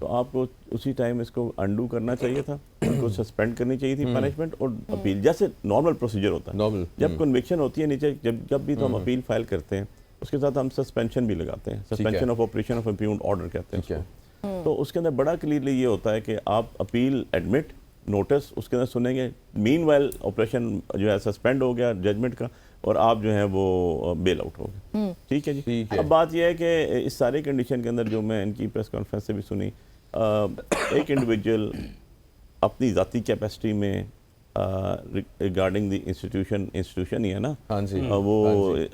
तो आपको उसी टाइम इसको अंडू करना चाहिए था, उनको सस्पेंड करनी चाहिए थी पनिशमेंट और अपील, जैसे नॉर्मल प्रोसीजर होता है। जब कन्विक्शन होती है नीचे, जब भी तो हम अपील फाइल करते हैं उसके साथ हम सस्पेंशन भी लगाते हैं, suspension of operation of impugned order कहते हैं उसको। तो उसके अंदर बड़ा क्लियरली ये होता है कि आप अपील एडमिट नोटिस उसके अंदर सुनेंगे, मीनवाइल ऑपरेशन जो है सस्पेंड हो गया जजमेंट का और आप जो है वो बेल आउट हो गए। ठीक है जी। अब बात यह है कि इस सारे कंडीशन के अंदर जो मैं इनकी प्रेस कॉन्फ्रेंस से भी सुनी, एक इंडिविजुअल अपनी ज़ाती कैपेसिटी में रिगार्डिंग द इंस्टीट्यूशन ही है ना। हाँ जी। वो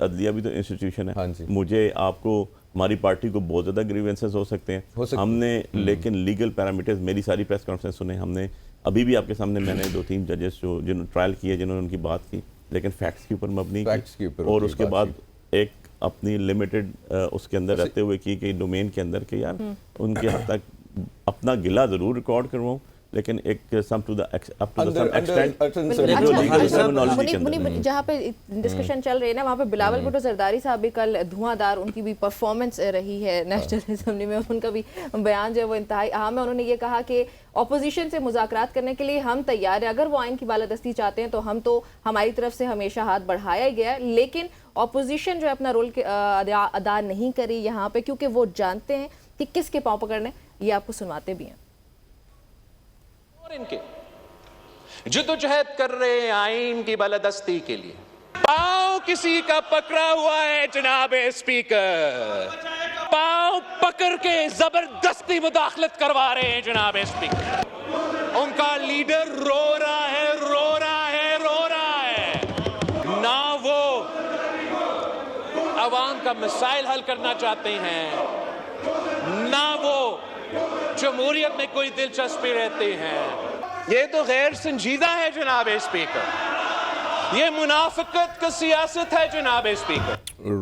अदलिया भी तो इंस्टीट्यूशन है। हाँ जी। मुझे आपको हमारी पार्टी को बहुत ज़्यादा ग्रीवेंसेस हो सकते हैं हमने, लेकिन लीगल पैरामीटर्स मेरी सारी प्रेस कॉन्फ्रेंस सुने हमने। अभी भी आपके सामने मैंने 2-3 जजेस जो जिन्होंने ट्रायल किए जिन्होंने उनकी बात की, लेकिन फैक्ट्स के ऊपर मबनी की, और उसके बाद एक अपनी लिमिटेड उसके अंदर रहते हुए की कि डोमेन के अंदर के यार उनके हद तक अपना गिला ज़रूर रिकॉर्ड करवाऊँ, लेकिन एक सम टू द मुनीब जहाँ पे डिस्कशन चल रही है ना, वहाँ पे बिलावल भुट्टो जरदारी साहब भी कल धुआंधार उनकी भी परफॉर्मेंस रही है नेशनल असेंबली में। उनका भी बयान जो है वो इंतहाई अहम है। उन्होंने ये कहा कि ऑपोजिशन से मुज़ाकरात करने के लिए हम तैयार हैं, अगर वो आइन की बालादस्ती चाहते हैं तो हमारी तरफ से हमेशा हाथ बढ़ाया ही गया है, लेकिन ऑपोजिशन जो है अपना रोल अदा नहीं करी यहाँ पे, क्योंकि वो जानते हैं कि किसके पाँव पकड़ने। ये आपको सुनवाते भी हैं। इनके जिद्दोजहद कर रहे हैं आइन की बालादस्ती के लिए, पाँव किसी का पकड़ा हुआ है जनाबे स्पीकर, पाँव पकड़ के जबरदस्ती मुदाखलत करवा रहे हैं जनाबे स्पीकर। उनका लीडर रो रहा है, रो रहा है, रो रहा है। ना वो अवाम का मसाइल हल करना चाहते हैं, ना वो जमहूरियत में कोई दिलचस्पी रहते हैं। ये तो गैर संजीदा है जनाबे स्पीकर, ये मुनाफिकत का सियासत है जनाबे स्पीकर।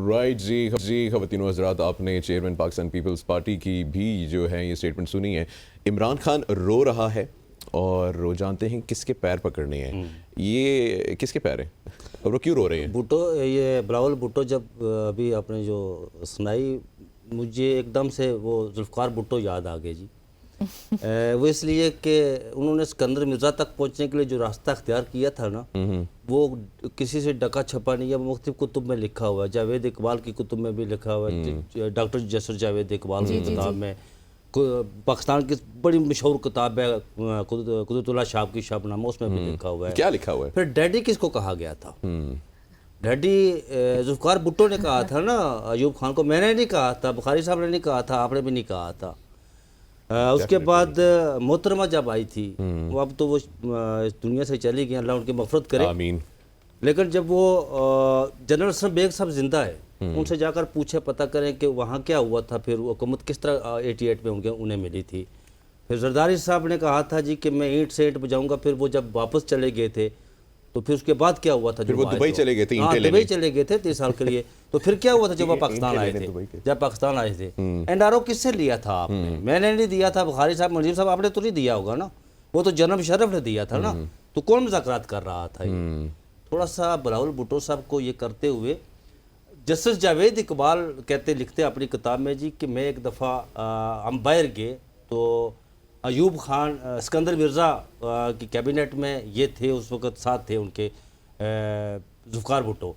राइट जी ख़वातीनो हज़रात, आपने चेयरमैन पाकिस्तान पीपल्स पार्टी की भी जो है ये स्टेटमेंट सुनी है। इमरान खान रो रहा है और वो जानते हैं किसके पैर पकड़ने हैं। ये किसके पैर हैं और वो क्यों रो रहे हैं? भुट्टो, ये बिलावल भुट्टो जब अभी आपने जो सुनाई, मुझे एकदम से वो जुल्फ़कार भुट्टो याद आ गए जी। वो इसलिए कि उन्होंने सिकंदर मिर्ज़ा तक पहुंचने के लिए जो रास्ता अख्तियार किया था ना, वो किसी से डका छपा नहीं है। मुख्तलिफ कुतुब में लिखा हुआ है, जावेद इकबाल की कुतुब में भी लिखा हुआ है, डॉक्टर जसर जावेद इकबाल की किताब में, पाकिस्तान की बड़ी मशहूर किताब है कुदरतुल्लाह शाह की शाबनामा, उसमें भी लिखा हुआ है। क्या लिखा हुआ है? फिर डैडी किसको कहा गया था? डैडी जुल्फ़कार भुट्टो ने कहा था ना अयूब खान को, मैंने नहीं कहा था, बुखारी साहब ने नहीं कहा था, आपने भी नहीं कहा था। उसके बाद मोहतरमा जब आई थी, वो अब तो वो इस दुनिया से चली गई, अल्लाह उनकी मग़फ़िरत करे, आमीन। लेकिन जब वो जनरल असलम बेग साहब जिंदा है, उनसे जाकर पूछे, पता करें कि वहाँ क्या हुआ था, फिर हुकूमत किस तरह 88 में उन्हें मिली थी। फिर जरदारी साहब ने कहा था जी कि मैं ईंट से ईंट बजाऊँगा। फिर वो जब वापस चले गए थे तो फिर उसके बाद क्या हुआ था? फिर वो दुबई चले गए थे, हाँ दुबई चले गए थे 30 साल के लिए। तो फिर क्या हुआ था जब वो पाकिस्तान आए थे? जब पाकिस्तान आए थे एनआरओ किससे लिया था आपने? मैंने नहीं दिया था, बुखारी साहब, मुनीर साहब, आपने तो नहीं दिया होगा ना, वो तो जनाब शरफ ने दिया था ना। तो कौन मुज़ाकरात कर रहा था? थोड़ा सा बिलावल भुट्टो साहब को ये करते हुए, जस्टिस जावेद इकबाल कहते लिखते अपनी किताब में जी कि मैं एक दफ़ा अंबायर गए तो अयूब खान सिकंदर मिर्ज़ा की कैबिनेट में ये थे, उस वक़्त साथ थे उनके जुल्फ़कार भुट्टो।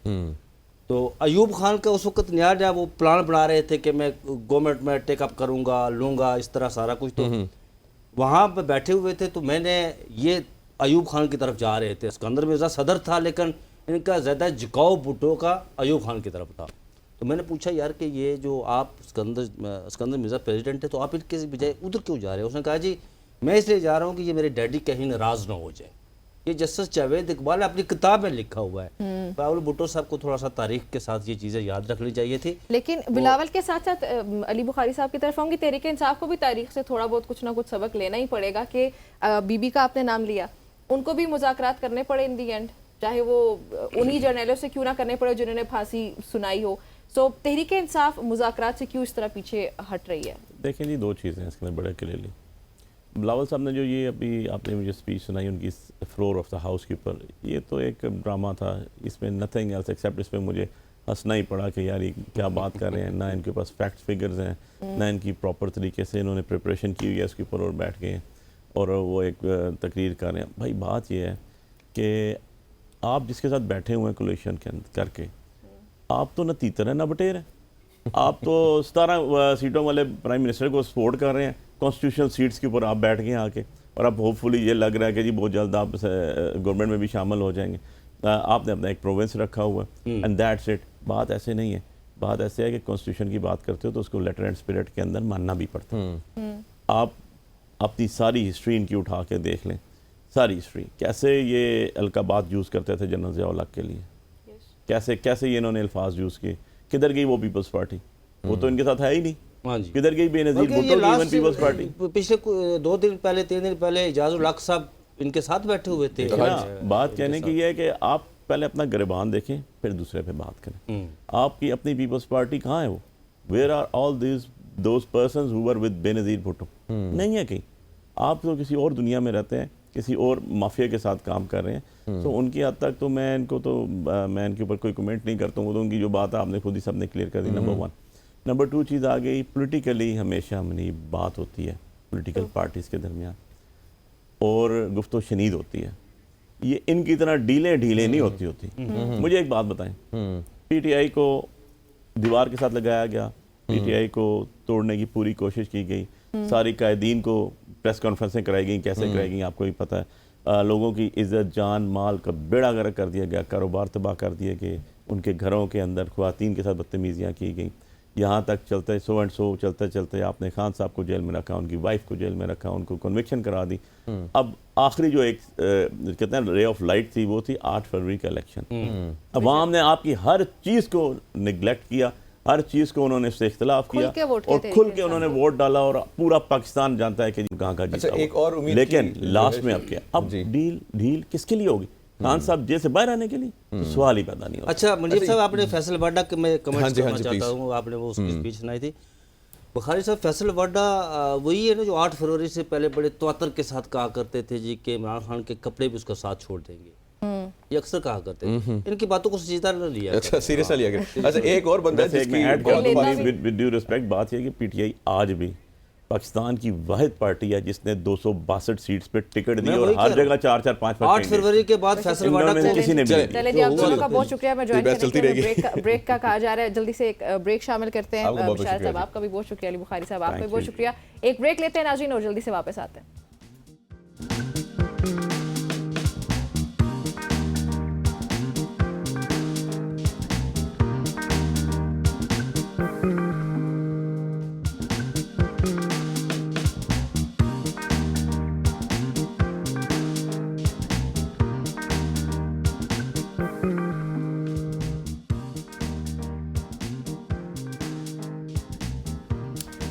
तो अयूब खान का उस वक़्त नया वो प्लान बना रहे थे कि मैं गवर्नमेंट में टेकअप करूँगा, लूँगा, इस तरह सारा कुछ। तो वहाँ पर बैठे हुए थे, तो मैंने ये अयूब खान की तरफ जा रहे थे। सिकंदर मिर्ज़ा सदर था, लेकिन इनका ज़्यादा झुकाव भुट्टो का अयूब खान की तरफ था। तो मैंने पूछा, यार कि ये जो आप सिकंदर मिर्ज़ा प्रेसिडेंट है, तो आप इनके बजाय उधर क्यों जा रहे हो? उसने कहा जी मैं इसलिए जा रहा हूँ कि ये मेरे डैडी कहीं नाराज़ ना हो जाए। ये जस्टिस जावेद इकबाल ने अपनी किताब में लिखा हुआ है। बिलावल भुट्टो साहब को थोड़ा सा तारीख के साथ ये चीज़ें याद रखनी चाहिए थी। लेकिन बिलावल के साथ साथ अली बुखारी साहब की तरफ आऊँगी, तहरीक इंसाफ को भी तारीख से थोड़ा बहुत कुछ ना कुछ सबक लेना ही पड़ेगा कि बीबी का आपने नाम लिया, उनको भी मुज़ाकरात करने पड़े इन दी एंड, चाहे वो उन्हीं जर्नलों से क्यों ना करने पड़े जिन्होंने फांसी सुनाई हो। सो तहरीक इंसाफ मुज़ाकरात से क्यों इस तरह पीछे हट रही है? देखें जी, दो चीज़ें हैं इसके अंदर बड़े क्लियरली। बिलावल साहब ने जो ये अभी आपने मुझे स्पीच सुनाई उनकी फ्लोर ऑफ द हाउस के ऊपर, ये तो एक ड्रामा था, इसमें नथिंग एल्स एक्सेप्ट इसमें मुझे हंसना ही पड़ा कि यार ये क्या बात कर रहे हैं, ना इनके पास फैक्ट्स फिगर्स हैं, ना इनकी प्रॉपर तरीके से इन्होंने प्रिपरेशन की हुई है उसके ऊपर, और बैठ गए और वो एक तकरीर कर रहे हैं। भाई बात ये है कि आप जिसके साथ बैठे हुए हैं कोलिशन के अंदर करके, आप तो न तीतर है ना बटेर है। आप तो 17 सीटों वाले प्राइम मिनिस्टर को सपोर्ट कर रहे हैं, कॉन्स्टिट्यूशनल सीट्स के ऊपर आप बैठ गए आके, और अब होपफुली ये लग रहा है कि जी बहुत जल्द आप गवर्नमेंट में भी शामिल हो जाएंगे। आपने अपना एक प्रोविंस रखा हुआ है एंड दैट्स इट। बात ऐसे नहीं है, बात ऐसे है कि कॉन्स्टिट्यूशन की बात करते हो तो उसको लेटर एंड स्पिरिट के अंदर मानना भी पड़ता है। आप अपनी सारी हिस्ट्री इनकी उठा के देख लें, सारी हिस्ट्री, कैसे ये अलकाबात यूज़ करते थे जनरल ज़िया के लिए, कैसे कैसे ये इन्होंने अल्फाज यूज़ किए। किधर गई वो पीपल्स पार्टी? वो तो इनके साथ है ही नहीं। हाँ जी, किधर गई बेनज़ीर भुट्टो की इवन पीपल्स पार्टी? पिछले 2 दिन पहले 3 दिन पहले इजाज़ुल हक साहब इनके साथ बैठे हुए थे। बात कहने की ये है कि आप पहले अपना गिरबान देखें फिर दूसरे पे बात करें। आपकी अपनी पीपल्स पार्टी कहाँ है? वो where are all those persons who were with Benazir Bhutto? नहीं है कहीं। आप तो किसी और दुनिया में रहते हैं, किसी और माफिया के साथ काम कर रहे हैं। तो उनकी हद तक तो मैं इनके ऊपर कोई कमेंट नहीं करता हूँ। तो उनकी जो बात है आपने खुद ही सबने क्लियर कर दी, नंबर 1। नंबर 2 चीज़ आ गई, पॉलिटिकली हमेशा हमने बात होती है पॉलिटिकल पार्टीज़ के दरमियान, और गुफ्तो शनीद होती है। ये इनकी तरह ढीले नहीं होती। मुझे एक बात बताएं, पीटीआई को दीवार के साथ लगाया गया, पीटीआई को तोड़ने की पूरी कोशिश की गई, सारी कायदीन को प्रेस कॉन्फ्रेंसें कराई गई, कैसे कराई गई आपको भी पता है। लोगों की इज़्ज़त जान माल का बेड़ा गर्क कर दिया गया, कारोबार तबाह कर दिए गए, उनके घरों के अंदर ख़वातीन के साथ बदतमीज़ियाँ की गई। यहाँ तक चलते सो एंड सो चलते चलते आपने खान साहब को जेल में रखा, उनकी वाइफ को जेल में रखा, उनको कन्विक्शन करा दी। अब आखिरी जो एक कहते हैं रे ऑफ लाइट थी वो थी 8 फरवरी का इलेक्शन। अवाम ने आपकी हर चीज़ को निगलेक्ट किया, हर चीज़ को उन्होंने इससे इख्तलाफ किया और खुल के उन्होंने वोट डाला और पूरा पाकिस्तान जानता है कि कहाँ का जीता। एक और उम्मीद लेकिन लास्ट में अब क्या, अब डील किसके लिए होगी? खान साहब जेल से बाहर आने के लिए? तो सवाल ही पैदा नहीं होता। अच्छा मुनीर साहब, आपने फैसल वाडा के मैं कमेंट्स करना चाहता हूँ, आपने वो उसकी स्पीच सुनाई थी। बुखारी साहब, फैसल वाडा वही है ना जो 8 फरवरी से पहले बड़े तवत्तर के साथ कहा करते थे जी कि इमरान खान के कपड़े भी उसका साथ छोड़ देंगे, ये अक्सर कहा करते थे। इनकी बातों को संजीदा न लिया। अच्छा, सीरियसली लिया गया। अच्छा, एक और बंदा विद ड्यू रिस्पेक्ट बात है कि पीटीआई आज भी पाकिस्तान की वाहिद पार्टी है जिसने 262 सीट्स पे टिकट दी और हर जगह 4-4 5-5 8 फरवरी के बाद फैसल वाडा को किसी ने भी चले जी, आप दोनों का बहुत शुक्रिया। मैं ज्वाइन करने के लिए ब्रेक का कहा जा रहा है, जल्दी से एक ब्रेक शामिल करते हैं। बशारत साहब आपका भी बहुत शुक्रिया, अली बुखारी साहब आपका भी बहुत शुक्रिया। एक ब्रेक लेते हैं नाज़रीन और जल्दी से वापस आते हैं।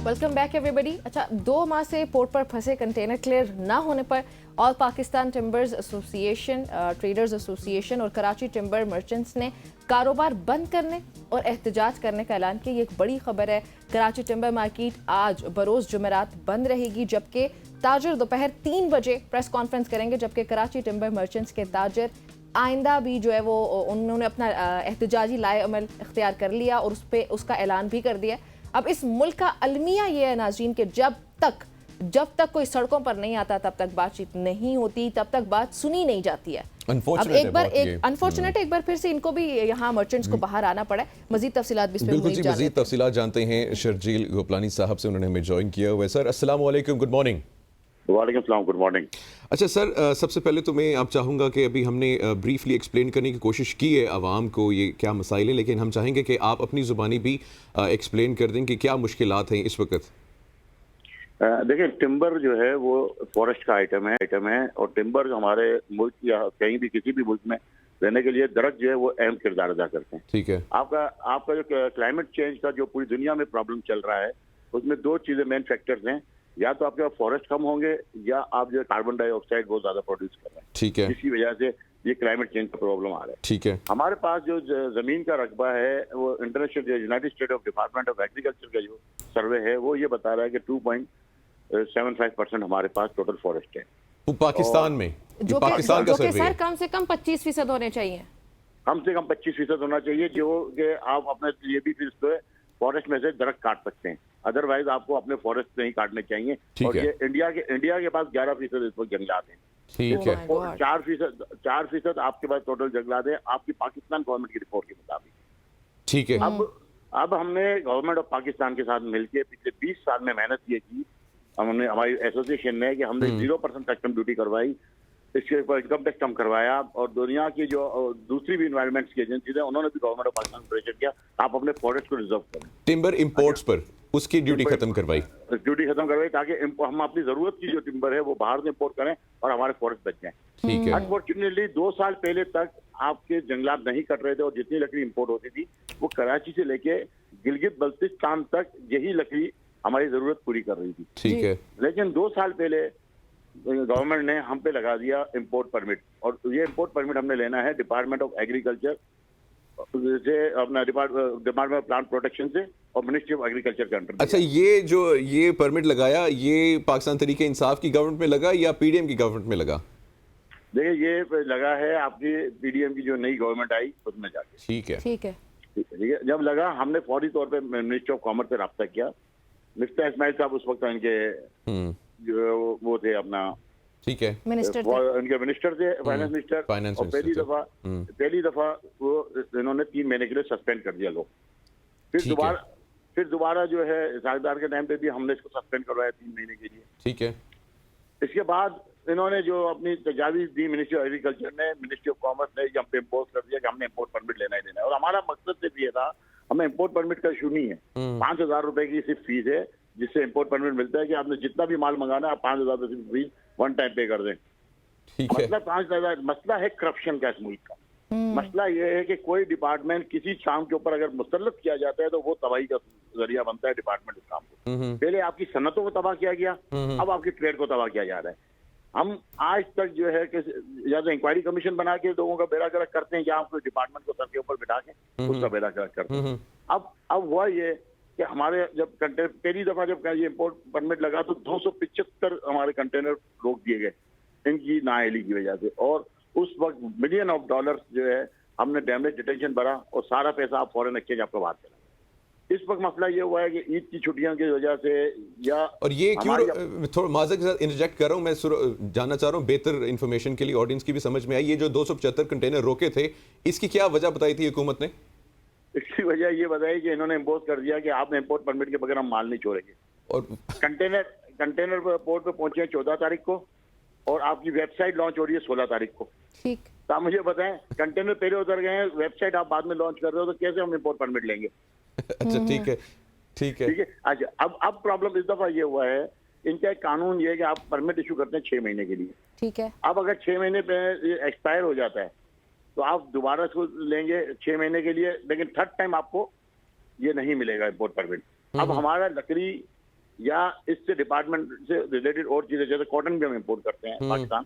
Welcome back everybody. अच्छा, 2 माह से पोर्ट पर फंसे कंटेनर क्लियर ना होने पर all Pakistan timbers association, traders association और कराची टिम्बर मर्चेंट्स ने कारोबार बंद करने और एहतजाज करने का ऐलान किया। ये एक बड़ी खबर है। कराची टिम्बर मार्केट आज बरोज़ जुमेरात बंद रहेगी, जबकि ताजर दोपहर 3 बजे प्रेस कॉन्फ्रेंस करेंगे, जबकि कराची टिम्बर मर्चेंट्स के ताजर आइंदा भी जो है वो उन्होंने अपना एहतजाजी लाए अमल इख्तियार कर लिया और उसका ऐलान भी कर दिया। अब इस मुल्क का अलमिया ये है नाज़रीन कि जब तक कोई सड़कों पर नहीं आता तब तक बातचीत नहीं होती, तब तक बात सुनी नहीं जाती है। अब एक बार एक बार फिर से इनको भी यहाँ मर्चेंट्स को बाहर आना पड़ा है। मजीद तफसीलात भी मजीद तफसीलात जानते हैं शर्जील गोपलानी साहब से, उन्होंने हमें ज्वाइन किया हुआ है। सर अस्सलाम वालेकुम, गुड मॉर्निंग। वालेकुम सलाम, गुड मॉर्निंग। अच्छा सर, सबसे पहले तो मैं आप चाहूँगा कि अभी हमने ब्रीफली एक्सप्लेन करने की कोशिश की है आवाम को ये क्या मसाइल हैं, लेकिन हम चाहेंगे कि आप अपनी ज़ुबानी भी एक्सप्लेन कर दें कि क्या मुश्किलात हैं इस वक्त। देखिए, टिम्बर जो है वो फॉरेस्ट का आइटम है और टिम्बर जो हमारे मुल्क या कहीं भी किसी भी मुल्क में रहने के लिए दरख्त जो है वो अहम किरदार अदा करते हैं। ठीक है। आपका जो क्लाइमेट चेंज का जो पूरी दुनिया में प्रॉब्लम चल रहा है उसमें 2 चीज़ें मेन फैक्टर्स हैं, या तो आपके पास फॉरेस्ट कम होंगे या आप जो कार्बन डाइऑक्साइड बहुत ज्यादा प्रोड्यूस कर रहे हैं। ठीक है। इसी वजह से ये क्लाइमेट चेंज का प्रॉब्लम आ रहा है। ठीक है। हमारे पास जो जमीन का रकबा है वो international United state of department of agriculture का जो सर्वे है वो ये बता रहा है कि 2.75% हमारे पास टोटल फॉरेस्ट है पाकिस्तान में, जो पाकिस्तान का सर्वे सर कम से कम 25% होने चाहिए। कम से कम 25% होना चाहिए, जो कि आप अपने ये भी फिर फॉरेस्ट में से दरख्त काट सकते हैं, अदरवाइज आपको अपने फॉरेस्ट नहीं काटने चाहिए। और ये इंडिया के पास 11% इस वक्त जंगलात हैं। ठीक है। 4% आपके पास टोटल जंगलात है आपकी पाकिस्तान गवर्नमेंट की रिपोर्ट के मुताबिक। ठीक है। अब हमने गवर्नमेंट ऑफ पाकिस्तान के साथ मिलकर पिछले 20 साल में मेहनत ये की, हमने हमारी एसोसिएशन ने कि हमने 0% कस्टम ड्यूटी करवाई, इसके ऊपर इनकम टैक्स कम करवाया और दुनिया की जो दूसरी भी इन्वायरमेंट की एजेंसीज है उन्होंने भी गवर्नमेंट ऑफ पाकिस्तान को प्रेशर किया आप अपने फॉरेस्ट को रिजर्व करें। टिम्बर इंपोर्ट्स पर उसकी ड्यूटी खत्म करवाई ताकि हम अपनी जरूरत की जो टिम्बर है वो बाहर से इंपोर्ट करें और हमारे फॉरेस्ट बच जाए। ठीक है। अनफॉर्चुनेटली 2 साल पहले तक आपके जंगलात नहीं कट रहे थे और जितनी लकड़ी इंपोर्ट होती थी वो कराची से लेके गिलगित बल्तिस्तान तक यही लकड़ी हमारी जरूरत पूरी कर रही थी। ठीक है। लेकिन 2 साल पहले गवर्नमेंट ने हम पे लगा दिया इंपोर्ट परमिट, और ये इंपोर्ट परमिट हमने लेना है डिपार्टमेंट ऑफ एग्रीकल्चर से, अपना डिपार्टमेंट ऑफ प्लांट प्रोटेक्शन से और मिनिस्ट्री ऑफ एग्रीकल्चर के अंडर। अच्छा, ये परमिट लगाया ये पाकिस्तान तरीके इंसाफ की गवर्नमेंट में लगा या पीडीएम की गवर्नमेंट में लगा? देखिए, ये लगा है आपकी पीडीएम की जो नई गवर्नमेंट आई उसमें जाके। ठीक है। ठीक है। ठीक है। जब लगा हमने फौरी तौर पे मिनिस्ट्री ऑफ कॉमर्स से रब्ता किया। मिस्टर इस्माइल साहब उस वक्त इनके जो वो थे अपना, ठीक है, इनके मिनिस्टर थे, फाइनेंस मिनिस्टर, और पहली दफा वो इन्होंने 3 महीने के लिए सस्पेंड कर दिया लोग। फिर दोबारा जो है साझेदार के टाइम पे भी हमने इसको सस्पेंड करवाया 3 महीने के लिए। ठीक है। इसके बाद इन्होंने जो अपनी तजावीज दी मिनिस्ट्री ऑफ एग्रीकल्चर ने, मिनिस्ट्री ऑफ कॉमर्स ने, हम पे इम्पोज कर दिया कि हमने इम्पोर्ट परमिट लेना ही लेना है। और हमारा मकसद सिर्फ ये था, हमें इम्पोर्ट परमिट का इशू नहीं है, 5,000 रुपए की सिर्फ फीस है जिससे इम्पोर्ट परमिट मिलता है कि आपने जितना भी माल मंगाना है आप 5,000 रुपए की फीस वन टाइम पे कर दें। मसला 5,000 मसला है करप्शन का इस मुल्क का। मसला ये है कि कोई डिपार्टमेंट किसी काम के ऊपर अगर मुसल्लत किया जाता है तो वो तबाही का जरिया बनता है डिपार्टमेंट उस काम को। पहले आपकी सनतों को तबाह किया गया, अब आपकी ट्रेड को तबाह किया जा रहा है। हम आज तक जो है कि या तो इंक्वायरी कमीशन बना के लोगों का बेड़ा गर्क करते हैं या हम कोई डिपार्टमेंट को सर के ऊपर बिठा के उसका बेड़ा गर्क करते हैं। अब हुआ ये कि हमारे जब कंटेनर पहली दफा जब ये इम्पोर्ट परमिट लगा तो 275 हमारे कंटेनर रोक दिए गए इनकी नाअहली की वजह से। और उस वक्त $मिलियन जो है हमने डैमेज डिटेंशन भरा और सारा पैसा आप फॉरेन एक्सचेंज आपको बाहर चला। इस वक्त मसला ये हुआ है कि ईद की छुट्टियों की वजह से या और ये क्यों, थोड़ा माजरत के साथ इंटरजेक्ट कर रहा हूँ, मैं जानना चाह रहा हूँ बेहतर इन्फॉर्मेशन के लिए ऑडियंस की भी समझ में आई, ये जो 275 कंटेनर रोके थे इसकी क्या वजह बताई थी हुकूमत ने? इसकी वजह ये बताई कि इन्होंने इम्पोज कर दिया कि आपने इम्पोर्ट परमिट के बगैर हम माल नहीं छोड़ेंगे। और कंटेनर पोर्ट पे पहुंचे 14 तारीख को और आपकी वेबसाइट लॉन्च हो रही है 16 तारीख को। ठीक, तो आप मुझे बताएं, कंटेनर पहले उतर गए हैं, वेबसाइट आप बाद में लॉन्च कर रहे हो, तो कैसे हम इम्पोर्ट परमिट लेंगे? अच्छा ठीक है ठीक है ठीक है। अच्छा अब प्रॉब्लम इस दफा ये हुआ है, इनका एक कानून ये है कि आप परमिट इशू करते हैं 6 महीने के लिए। ठीक है। अब अगर 6 महीने पे एक्सपायर हो जाता है तो आप दोबारा इसको लेंगे 6 महीने के लिए, लेकिन थर्ड टाइम आपको ये नहीं मिलेगा इम्पोर्ट परमिट। अब हमारा लकड़ी या इससे डिपार्टमेंट से रिलेटेड और चीजें जैसे कॉटन भी हम इम्पोर्ट करते हैं पाकिस्तान,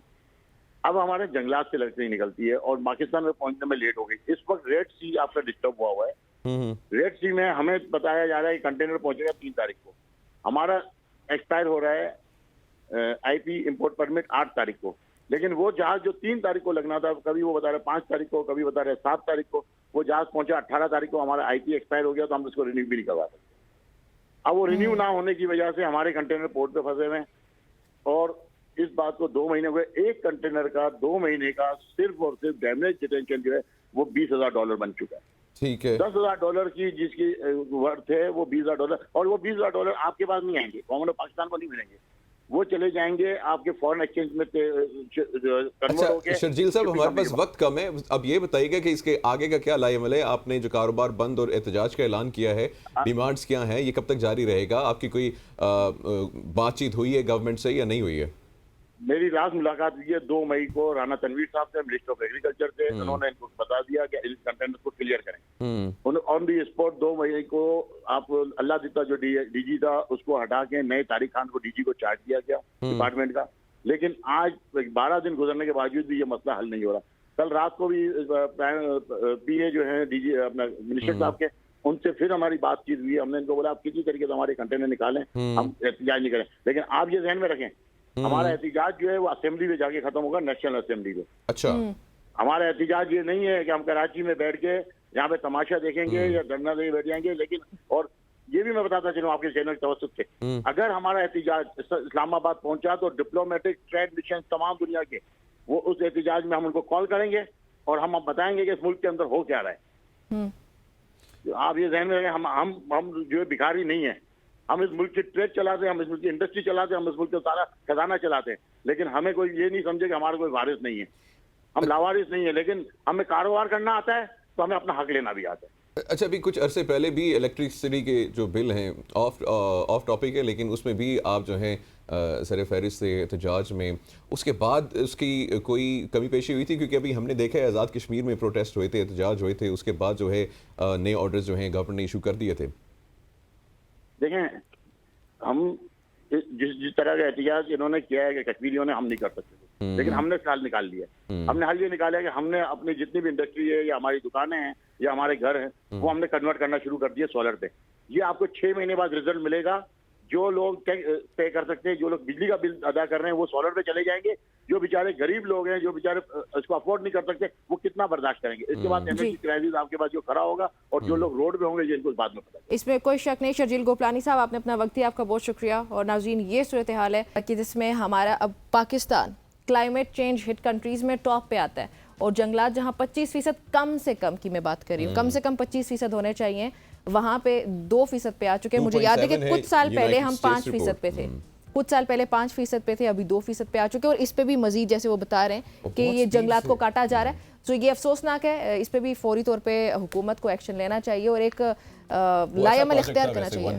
अब हमारे जंगलात से लकड़ी निकलती है और पाकिस्तान में पहुंचने में लेट हो गई। इस वक्त रेड सी आपका डिस्टर्ब हुआ है। रेड सी में हमें बताया जा रहा है कि कंटेनर पहुंचेगा 3 तारीख को, हमारा एक्सपायर हो रहा है आईपी इम्पोर्ट परमिट 8 तारीख को, लेकिन वो जहाज जो 3 तारीख को लगना था, कभी वो बता रहे 5 तारीख को, कभी बता रहे 7 तारीख को, वो जहाज पहुंचा 18 तारीख को, हमारा आईपी एक्सपायर हो गया तो हम उसको रिन्यू भी नहीं करवा सकते। अब वो रिन्यू ना होने की वजह से हमारे कंटेनर पोर्ट पे फंसे हुए हैं और इस बात को 2 महीने हुए, एक कंटेनर का 2 महीने का सिर्फ और सिर्फ डैमेज डिटेंशन जो है वो $20,000 बन चुका है। ठीक है। $10,000 की जिसकी वर्थ है वो $20,000, और वो $20,000 आपके पास नहीं आएंगे, गवर्नमेंट ऑफ पाकिस्तान को नहीं मिलेंगे, वो चले जाएंगे आपके फॉरेन एक्सचेंज में कन्वर्ट होके। अच्छा शर्जील साहब, हमारे पास वक्त कम है, अब ये बताइएगा कि इसके आगे का क्या लाएमल है? आपने जो कारोबार बंद और एहतजाज का ऐलान किया है, डिमांड्स क्या हैं, ये कब तक जारी रहेगा? आपकी कोई बातचीत हुई है गवर्नमेंट से या नहीं हुई है? मेरी लास्ट मुलाकात हुई है 2 मई को राना तनवीर साहब से, मिनिस्टर ऑफ एग्रीकल्चर से। उन्होंने इनको बता दिया कि इस कंटेनर को क्लियर करें। ऑन दी स्पॉट 2 मई को आप अल्लाह दिता जो डीजी था उसको हटा के नए तारिक खान को डीजी को चार्ज दिया गया डिपार्टमेंट का, लेकिन आज 12 दिन गुजरने के बावजूद भी ये मसला हल नहीं हो रहा। कल रात को भी पीए जो है डीजी अपना मिनिस्टर साहब के, उनसे फिर हमारी बातचीत हुई। हमने इनको बोला आप किसी तरीके से हमारे कंटेनर निकालें, हम एहतजाज नहीं करें, लेकिन आप ये ध्यान में रखें हमारा एहतजाज जो है वो असेंबली में जाके खत्म होगा, नेशनल असेंबली में। अच्छा, हमारा एहतजाज ये नहीं है कि हम कराची में बैठ के यहाँ पे तमाशा देखेंगे या धरना देके बैठ जाएंगे, लेकिन और ये भी मैं बताता चलूं आपके चैनल के तवज्जुह से, अगर हमारा एहतजाज इस्लामाबाद पहुंचा तो डिप्लोमेटिक ट्रेड मिशन तमाम दुनिया के वो उस एहतजाज में हम उनको कॉल करेंगे और हम बताएंगे कि इस मुल्क के अंदर हो क्या रहा है। आप ये ध्यान में रखें, हम जो है भिखारी नहीं है, हम इस मुल्क की ट्रेड चलाते हैं, हम इस मुल्क की इंडस्ट्री चलाते हैं, हम इस मुल्क का सारा खजाना चलाते हैं, लेकिन हमें कोई ये नहीं समझे कि हमारा कोई वारिस नहीं है, हम लावारिस नहीं है, लेकिन हमें कारोबार करना आता है तो हमें अपना हक लेना भी आता है। अच्छा, अभी कुछ अरसे पहले भी इलेक्ट्रिसिटी के जो बिल हैं ऑफ टॉपिक है, लेकिन उसमें भी आप जो हैं सर फहरिस्त से एहतजाज में, उसके बाद उसकी कोई कमी पेशी हुई थी? क्योंकि अभी हमने देखा है आज़ाद कश्मीर में प्रोटेस्ट हुए थे, एहतजाज हुए थे, उसके बाद जो है नए ऑर्डर्स जो हैं गवर्नमेंट ने इशू कर दिए थे। देखें, हम जिस तरह का एहतजाज इन्होंने किया है कि कश्मीरियों ने, हम नहीं कर सकते, लेकिन हमने हल निकाल लिया। हमने हल ये निकाला है कि हमने अपनी जितनी भी इंडस्ट्री है या हमारी दुकानें हैं या हमारे घर हैं वो हमने कन्वर्ट करना शुरू कर दिया सोलर पे। ये आपको 6 महीने बाद रिजल्ट मिलेगा। जो लोग पे कर सकते हैं, जो लोग बिजली का बिल अदा कर रहे हैं वो सोलर पे चले जाएंगे। जो बेचारे गरीब लोग हैं, जो बेचारे इसको अफोर्ड नहीं कर सकते, वो कितना बर्दाश्त करेंगे। इसके बाद एनर्जी क्राइसिस आपके पास जो खड़ा होगा और जो लोग रोड पे होंगे जिनको बाद में पता। इसमें कोई शक नहीं। शर्जील गोपलानी साहब, आपने अपना वक्त दिया, आपका बहुत शुक्रिया। और नाज़रीन, ये सूरत हाल है कि जिसमें हमारा अब Pakistan climate change hit countries में टॉप पे आता है और जंगलात जहाँ 25% कम से कम की मैं बात कर रही हूँ, कम से कम 25% होने चाहिए, वहाँ पे 2% पे आ चुके हैं। मुझे याद है कि कुछ साल पहले हम 5% पे थे। कुछ साल पहले 5% पे थे, अभी 2% पे आ चुके हैं और इस पे भी मजीद जैसे वो बता रहे हैं कि ये जंगलात को काटा जा रहा है। तो ये अफसोसनाक है, इस पे भी फौरी तौर पे हुकूमत को एक्शन लेना चाहिए और एक लायामल इख्तियार करना चाहिए।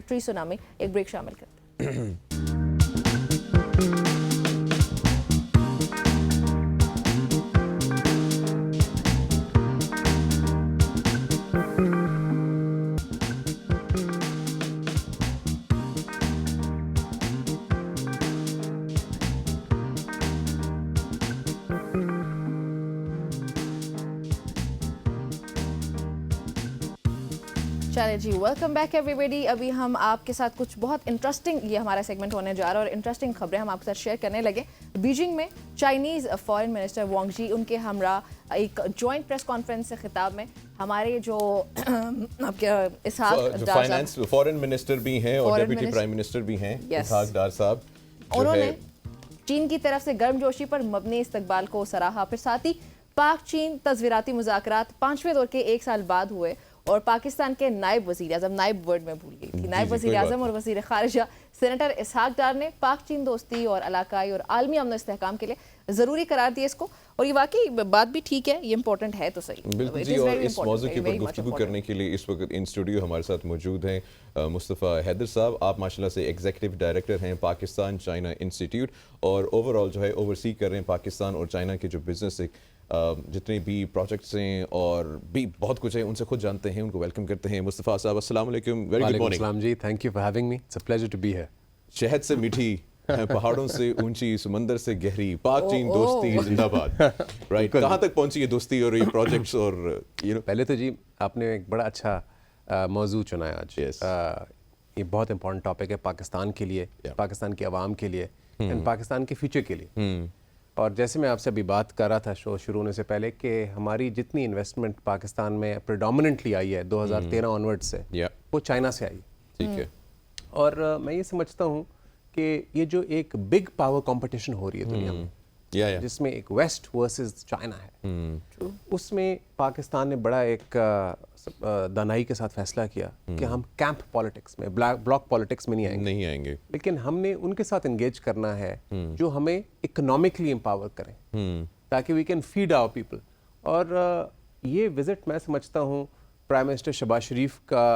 Tree tsunami. एक ब्रेक शामिल करते हैं। चलिए जी, वेलकम बैक एवरीबॉडी। अभी हम आपके साथ कुछ बहुत इंटरेस्टिंग, ये हमारा सेगमेंट होने जा रहा है और इंटरेस्टिंग खबरें हम आपके साथ शेयर करने लगे। बीजिंग में चाइनीज़ फॉरेन मिनिस्टर वांग जी, उनके हमरा एक जॉइंट प्रेस कॉन्फ्रेंस से खिताब में हमारे जो आपके इसहाक फाइनेंस फॉरेन मिनिस्टर भी हैं और डेप्यूटी प्राइम मिनिस्टर भी हैं, इसहाक डार साहब, उन्होंने चीन की तरफ से गर्मजोशी पर मबनी इस्तकबाल को सराहा। फिर साथ ही पाक चीन तस्वीराती मुज़ाकरात 5वें दौर के 1 साल बाद हुए और पाकिस्तान के नायब वज़ीर आज़म, नायब वर्ड में भूल गई थी, नायब वज़ीर आज़म और वज़ीर ख़ारिजा सेनेटर इसहाक डार ने पाक चीन दोस्ती और इलाकाई और आलमी अमन इस्तेहकाम के लिए ज़रूरी करार दिया इसको। और ये वाकई बात भी ठीक है, ये इंपॉर्टेंट है तो सही। बिल्कुल जी, और इस मौजू के ऊपर गुफ्तगू करने के लिए इस वक्त इन स्टूडियो हमारे साथ मौजूद हैं मुस्तफ़ा हैदर साहब। आप माशाल्लाह से एग्जीक्यूटिव डायरेक्टर हैं पाकिस्तान चाइना इंस्टीट्यूट और ओवरऑल जो है ओवरसी कर रहे हैं पाकिस्तान और चाइना के जो बिजनेस जितने भी प्रोजेक्ट्स हैं और भी बहुत कुछ है, उनसे खुद जानते हैं, उनको वेलकम करते हैं। मुस्तफ़ा साहब अस्सलाम वालेकुम, वेरी गुड मॉर्निंग। अस्सलाम जी, thank you for having me, it's a pleasure to be here. शहद से मीठी पहाड़ों से ऊंची, समंदर से गहरी, पाक चीन दोस्ती जिंदाबाद। राइट, कहाँ तक पहुंची ये दोस्ती और ये प्रोजेक्ट्स? और पहले तो जी आपने एक बड़ा अच्छा मौजू चुना है आज। ये बहुत इंपॉर्टेंट टॉपिक है पाकिस्तान के लिए, पाकिस्तान की आवाम के लिए एंड पाकिस्तान के फ्यूचर के लिए। और जैसे मैं आपसे अभी बात कर रहा था शो शुरू होने से पहले कि हमारी जितनी इन्वेस्टमेंट पाकिस्तान में प्रेडोमिनेंटली आई है 2013 ऑनवर्ड से, वो चाइना से आई। ठीक है। और मैं ये समझता हूँ कि ये जो एक बिग पावर कंपटीशन हो रही है दुनिया में, जिसमें एक वेस्ट वर्सेस चाइना है, उसमें पाकिस्तान ने बड़ा एक दानाई के साथ फैसला किया कि हम कैंप पॉलिटिक्स में, ब्लॉक पॉलिटिक्स में नहीं आएंगे, लेकिन हमने उनके साथ एंगेज करना है जो हमें इकोनॉमिकली एम्पावर करें ताकि we can feed our people. और ये विजिट मैं समझता हूँ प्राइम मिनिस्टर शहबाज शरीफ का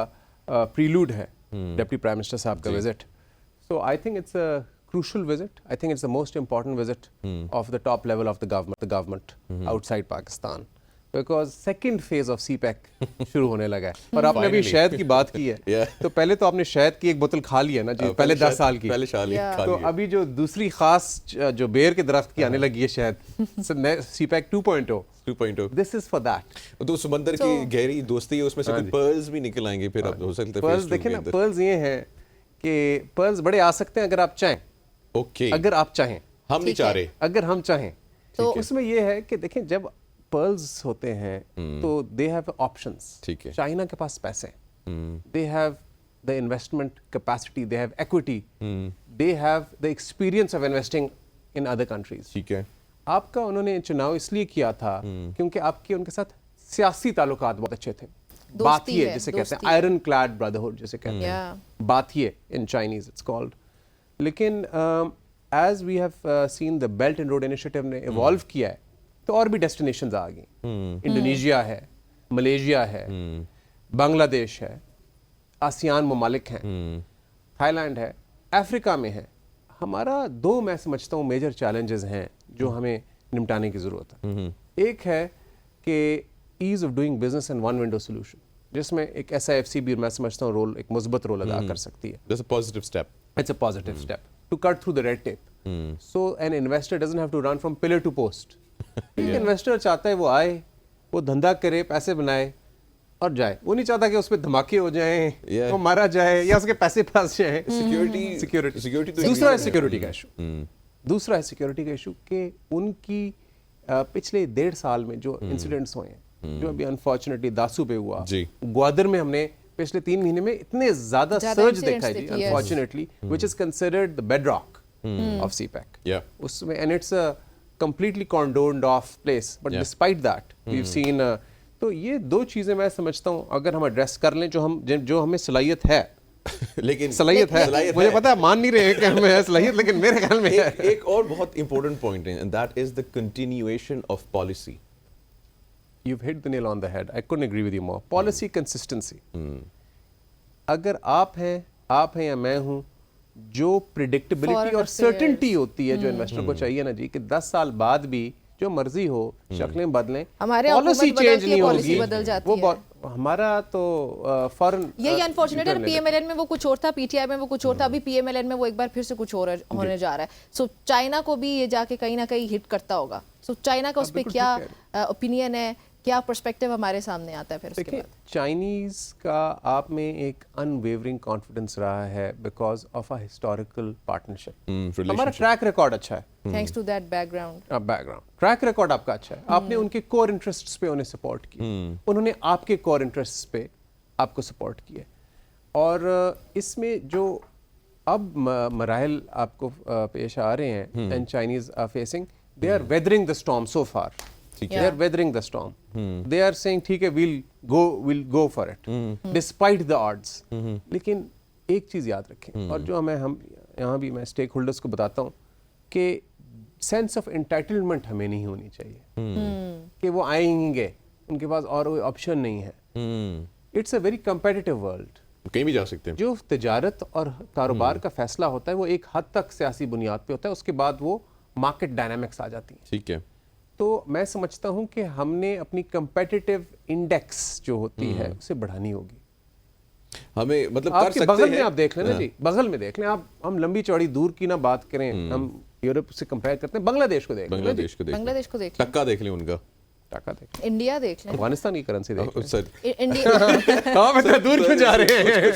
प्रीलूड है, डिप्टी प्राइम मिनिस्टर साहब का visit. So I think it's a crucial visit. I think it's the most important visit of the top level of the government outside Pakistan, because second phase of CPEC शुरू होने लगा है। और आपने अभी शहद की बात की है, तो पहले तो आपने शहद की एक बोतल खा ली है ना जी, पहले 10 साल की, तो अभी जो दूसरी खास जो बेर के दरख्त की आने लगी है शहद, CPEC 2.0, this is for that. तो समंदर की गहरी दोस्ती है, उसमें से कुछ पर्ल्स भी निकल आएंगे फिर, अब हो सकता है पर्ल्स देखें ना। पर्ल्स ये हैं कि पर्ल्स बड़े आ सकते हैं अगर आप चाहें। ओके, अगर आप चाहें, हम नहीं चाह रहे, अगर हम चाहें तो उसमें ये है कि देखें जब पर्ल्स होते हैं तो दे हैव ऑप्शंस। ठीक है, चाइना के पास पैसे, they have the investment capacity, they have equity, they have the experience of investing in other countries. ठीक है। आपका उन्होंने चुनाव इसलिए किया था क्योंकि आपके उनके साथ सियासी ताल्लुकात बहुत अच्छे थे। बात ही है जिसे कहते हैं आयरन क्लैड ब्रदरहुड जिसे कहते हैं, बात ही है इन चाइनीज इट्स कॉल्ड। लेकिन as we have seen the belt and road initiative ने इवॉल्व किया है तो और भी डेस्टिनेशंस आ गई। इंडोनेशिया है, मलेशिया है, बांग्लादेश है, आसियान ममालिक हैं, थाईलैंड है, अफ्रीका में है। हमारा दो मैं समझता हूँ मेजर चैलेंजेस हैं जो हमें निपटाने की ज़रूरत है। एक है कि ease of doing business and one window solution, जिसमें एक SIFC भी मैं समझता हूँ रोल, एक मुस्बत रोल अदा कर सकती है। That's a positive step. It's a positive step to cut through the red tape. So an investor doesn't have to run from pillar to post. एक इन्वेस्टर चाहता है वो आए, वो धंधा करे, पैसे बनाए और जाए। वो नहीं चाहता कि उस पर धमाके हो जाएं, वो मारा जाए या उसके पैसे फंस जाएं। सिक्योरिटी दूसरा है सिक्योरिटी का इशू। दूसरा है सिक्योरिटी का इशू कि उनकी पिछले 1.5 साल में जो इंसिडेंट्स हुए हैं, जो अभी अनफॉर्चुनेटली दासू पे हुआ, ग्वादर में हमने पिछले 3 महीने में इतने ज्यादा सर्ज देखा है जी, unfortunately, which is considered the bedrock of CPEC। उसमें and it's a completely cordoned off place, but despite that we have seen. तो ये दो चीजें मैं समझता हूँ अगर हम एड्रेस कर लें, जो हमें सलाहियत है लेकिन सलाहियत है, मुझे पता है मान नहीं रहे कि हमें है सलाहियत, लेकिन मेरे ख्याल में है। एक और बहुत इंपॉर्टेंट पॉइंट है, and that is the continuation of policy. You've hit the nail on the head. I couldn't agree with you more. Policy consistency. अगर आप हैं या मैं हूं, जो प्रिडिक्टेबिलिटी और सर्टेनिटी होती है जो इन्वेस्टर को चाहिए ना जी, कि 10 साल बाद भी जो मर्जी हो शक्लें बदलें, पॉलिसी चेंज नहीं होगी, बदल जाती है। हमारा तो फॉरेन यही अनफॉर्चुनेट है। पीएमएलएन में वो कुछ और था, पीटीआई में वो कुछ और था, अभी पीएमएलएन में वो एक बार फिर से कुछ और होने जा रहा है। सो चाइना को भी ये जाके कहीं ना कहीं हिट करता होगा। सो चाइना का उस पर क्या ओपिनियन है, क्या पर्सपेक्टिव हमारे सामने आता है फिर उसके बाद? चाइनीज का आप में एक अनवेवरिंग कॉन्फिडेंस रहा है because of a historical partnership. हमारा ट्रैक रिकॉर्ड अच्छा है, thanks to that background track record आपका अच्छा है। आपने उनके कोर इंटरेस्ट्स पे उन्हें सपोर्ट किया, उन्होंने आपके कोर इंटरेस्ट्स पे आपको सपोर्ट किया, और इसमें जो अब मराहल आपको पेश आ रहे हैं and Chinese are facing, they are weathering the storm so far. They are weathering the storm. They are saying ठीक है, we'll go for it, despite the odds. लेकिन एक चीज़ याद रखें, और जो हम यहाँ भी मैं स्टेक होल्डर्स को बताता हूँ कि सेंस ऑफ एंटाइटलमेंट हमें नहीं होनी चाहिए कि वो आएंगे, उनके पास और कोई ऑप्शन नहीं है। It's a very competitive world, कहीं भी जा सकते हैं। जो तिजारत और कारोबार का फैसला होता है वो एक हद तक सियासी बुनियाद पे होता है, उसके बाद वो मार्केट डायनामिक्स आ जाती हैं। ठीक है, तो मैं समझता हूं कि हमने अपनी कंपेटिटिव इंडेक्स जो होती है उसे बढ़ानी होगी। हमें मतलब कर आपके सकते बगल हैं। में आप देख लें ना जी, बगल में देख लें आप, हम लंबी चौड़ी दूर की ना बात करें, हम यूरोप से कंपेयर करते हैं, बांग्लादेश को देख लें, बांग्लादेश को देख लें, बांग्लादेश को देख लें, टक्का देख लें उनका, टाका देख लें, इंडिया देख लें, अफगानिस्तान की करेंसी देख लें। सर इंडिया आप इतना दूर क्यों जा रहे हैं?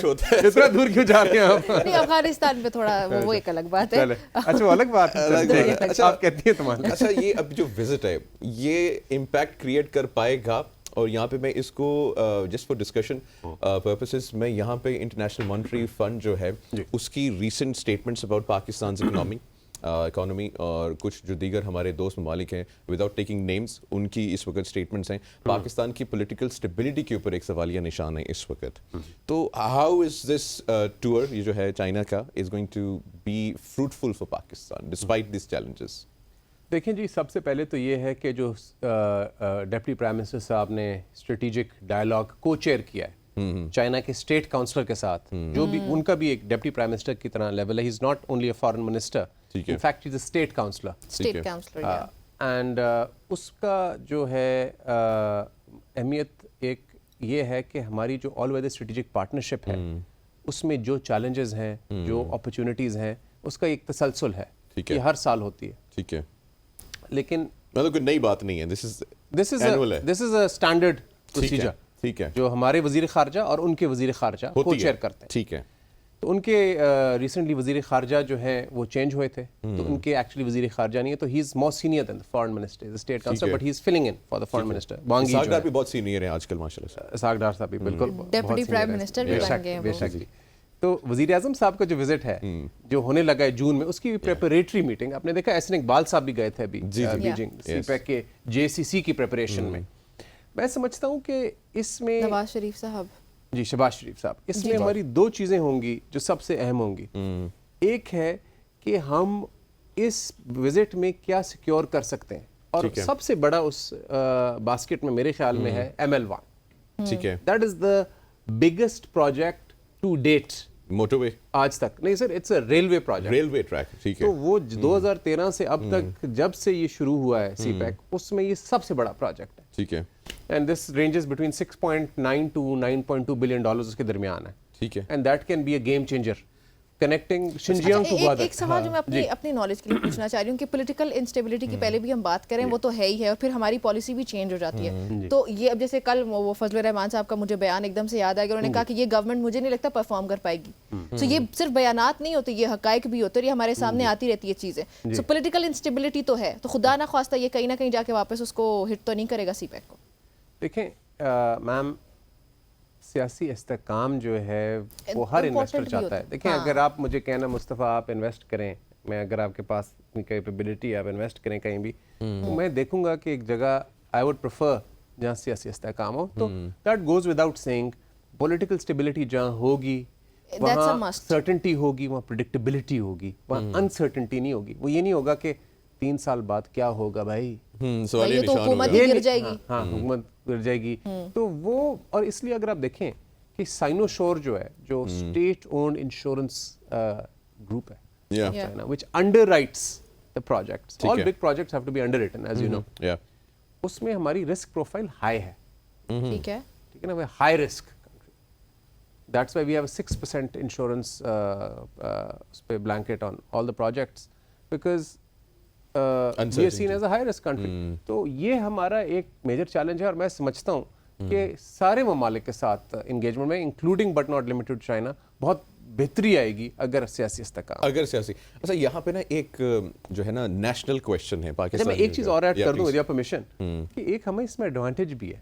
इतना दूर क्यों जा रहे हैं आप? नहीं, अफगानिस्तान पे थोड़ा वो एक अलग बात है। चले, अच्छा वो अलग बात है। अच्छा आप कहती हैं तुम्हारा। अच्छा, ये अब जो विजिट है ये इम्पैक्ट क्रिएट कर पाएगा, और यहाँ पे मैं इसको जस्ट फॉर डिस्कशन पर्पसेस मैं यहाँ पे इंटरनेशनल मॉनेटरी फंड जो है उसकी recent statements about Pakistan economy और कुछ जो दीगर हमारे दोस्त ममालिक हैं, विदाउट टेकिंग नेम्स, उनकी इस वक्त स्टेटमेंट्स हैं। पाकिस्तान की पॉलिटिकल स्टेबिलिटी के ऊपर एक सवालिया निशान है इस वक्त। तो हाउ इज दिस टूर, ये जो है चाइना का, is going to be fruitful for Pakistan despite this challenges? देखें जी, सबसे पहले तो ये है कि जो डिप्टी प्राइम मिनिस्टर साहब ने स्ट्रेटेजिक डायलॉग को चेयर किया है चाइना के स्टेट काउंसलर के साथ, जो भी उनका भी एक डिप्टी प्राइम मिनिस्टर की तरह लेवल है, he is not only a foreign minister, in fact is a state counsellor, and उसका जो है अहमियत एक ये है कि हमारी जो ऑल वेदर स्ट्रेटेजिक पार्टनरशिप है उसमें जो चैलेंजेस हैं, जो अपॉर्चुनिटीज़ हैं, उसका एक तसलसल है, ये हर साल होती है। ठीक है, लेकिन मतलब कोई नई बात नहीं है, this is a standard procedure, ठीक है, जो हमारे वजीर खारजा और उनके वजीर खारजा को चेयर करते हैं। ठीक है, तो उनके रिसेंटली वजीर खारजा जो है वो चेंज हुए थे, तो उनके एक्चुअली वजीर खारजा नहीं है, तो he is more senior than the foreign minister, the state counsellor, but he is filling in for the foreign minister. वांगी सागडार भी बहुत सीनियर है आजकल माशाल्लाह, सागडार साहब भी बिल्कुल डिप्टी प्राइम मिनिस्टर भी बन गए हैं। बेशक जी। तो वजीर आजम साहब का जो विजिट है जो होने लगा है जून में, उसकी प्रेपरेटरी मीटिंग आपने देखा, एहसन इकबाल साहब भी गए थे अभी बीजिंग सीपैक के जेसीसी की प्रिपरेशन में। मैं समझता हूँ कि इसमें नवाज शरीफ साहब जी, शहबाज शरीफ साहब, इसमें हमारी दो चीज़ें होंगी जो सबसे अहम होंगी। एक है कि हम इस विजिट में क्या सिक्योर कर सकते हैं, और सबसे बड़ा उस बास्केट में मेरे ख्याल में है ML1। ठीक है, that is the biggest project to date, motorway आज तक नहीं sir, it's a railway project, railway track. ठीक है, तो वो 2013 से अब तक जब से ये शुरू हुआ है सीपैक, उसमें ये सबसे बड़ा प्रोजेक्ट है। ठीक है, and this ranges between 6.9 to 9.2 billion dollars उसके दरमियान है। ठीक है, and that can be a game changer connecting Xinjiang to Gwadar. एक सवाल जो मैं अपनी नॉलेज के लिए पूछना चाह रही हूँ कि पॉलिटिकल इंस्टेबिलिटी की पहले भी हम बात करें, वो तो है ही है, और फिर हमारी पॉलिसी भी चेंज हो जाती है। तो ये अब जैसे कल वो फजल रहमान साहब का मुझे बयान एकदम से याद आया, उन्होंने कहा कि ये गवर्नमेंट मुझे नहीं लगता परफॉर्म कर पाएगी। तो ये सिर्फ बयानात नहीं होते, ये हकायक भी होते, और ये हमारे सामने आती रहती है चीज़ें। सो पॉलिटिकल इंस्टेबिलिटी तो है, तो खुदा ना ख्वास्ता ये कहीं ना कहीं जाके वापस उसको हिट तो नहीं करेगा सीपैक को? देखें मैम, सियासी इस्तेकाम जो है वो हर इन्वेस्टर चाहता है। देखें, अगर आप मुझे कहना मुस्तफ़ा आप इन्वेस्ट करें, मैं अगर आपके पास कैपेबिलिटी है आप इन्वेस्ट करें कहीं भी, तो मैं देखूंगा कि एक जगह आई वुड प्रेफर जहाँ सियासी इस्तेकाम हो, तो that goes without saying. Political stability जहाँ होगी, वहाँ सर्टेनिटी होगी, वहाँ प्रिडिक्टेबिलिटी होगी, वहाँ अनसर्टेनिटी नहीं होगी। वो ये नहीं होगा कि 3 साल बाद क्या होगा भाई, ये तो हुकूमत गिर जाएगी। हाँ, हुकूमत गिर जाएगी। तो वो, और इसलिए अगर आप देखें कि साइनोशोर जो है, जो स्टेट ओन्ड इंश्योरेंस ग्रुप है China, which underwrites the projects, all big projects have to be underwritten as you know, उसमें हमारी रिस्क प्रोफाइल हाई है। ठीक है ना, वे high risk country. That's why we have a 6% insurance blanket on all the projects, because we are seen as a high risk country. तो ये हमारा एक मेजर चैलेंज है, और मैं समझता हूँ कि सारे ममालिक के साथ इंगेजमेंट में, including but not limited China, बहुत बेहतरी आएगी अगर सियासी इस्तेकाम, अगर सियासी। अच्छा, यहाँ पे ना एक जो है ना नेशनल क्वेश्चन है पाकिस्तान। मैं एक चीज और ऐड कर दूं विद योर परमिशन, कि एक हमें इसमें एडवांटेज भी है।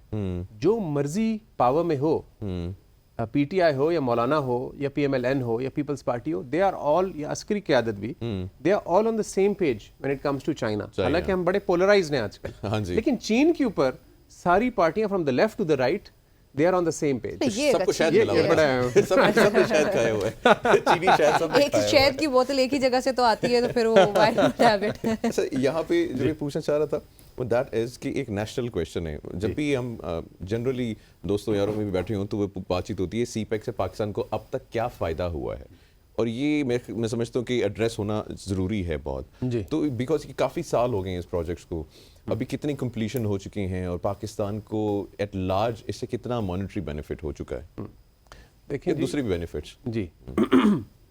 जो मर्जी पावर में हो, पीटीआई हो या मौलाना हो या पीएमएलएन हो या पीपल्स पार्टी हो, दे आर ऑल, या अस्करी क़यादत भी, they are all on the same page when it comes to China. हालांकि हम बड़े पोलराइज्ड हैं आजकल, लेकिन चीन के ऊपर सारी पार्टियां from the left to the right, they are on the same page. सबको शायद मिला हुआ है, सबने शायद खाया हुआ है, चीनी शायद सबने एक शहद की बोतल एक ही जगह से तो आती है, तो फिर वो why not have it? अच्छा, यहाँ पे जो मैं पूछना चाह रहा था वो दैट इज कि एक नेशनल क्वेश्चन है। जब भी हम जनरली दोस्तों यारों में भी बैठे हों तो वो बातचीत होती है सीपैक से पाकिस्तान को अब तक क्या फ़ायदा हुआ है, और ये मैं समझता हूँ कि एड्रेस होना ज़रूरी है बहुत। तो बिकॉज काफ़ी साल हो गए हैं इस प्रोजेक्ट्स को, अभी कितनी कंप्लीशन हो चुकी हैं, और पाकिस्तान को एट लार्ज इससे कितना मॉनेटरी बेनिफिट हो चुका है, देखिए दूसरे भी बेनिफिट्स जी।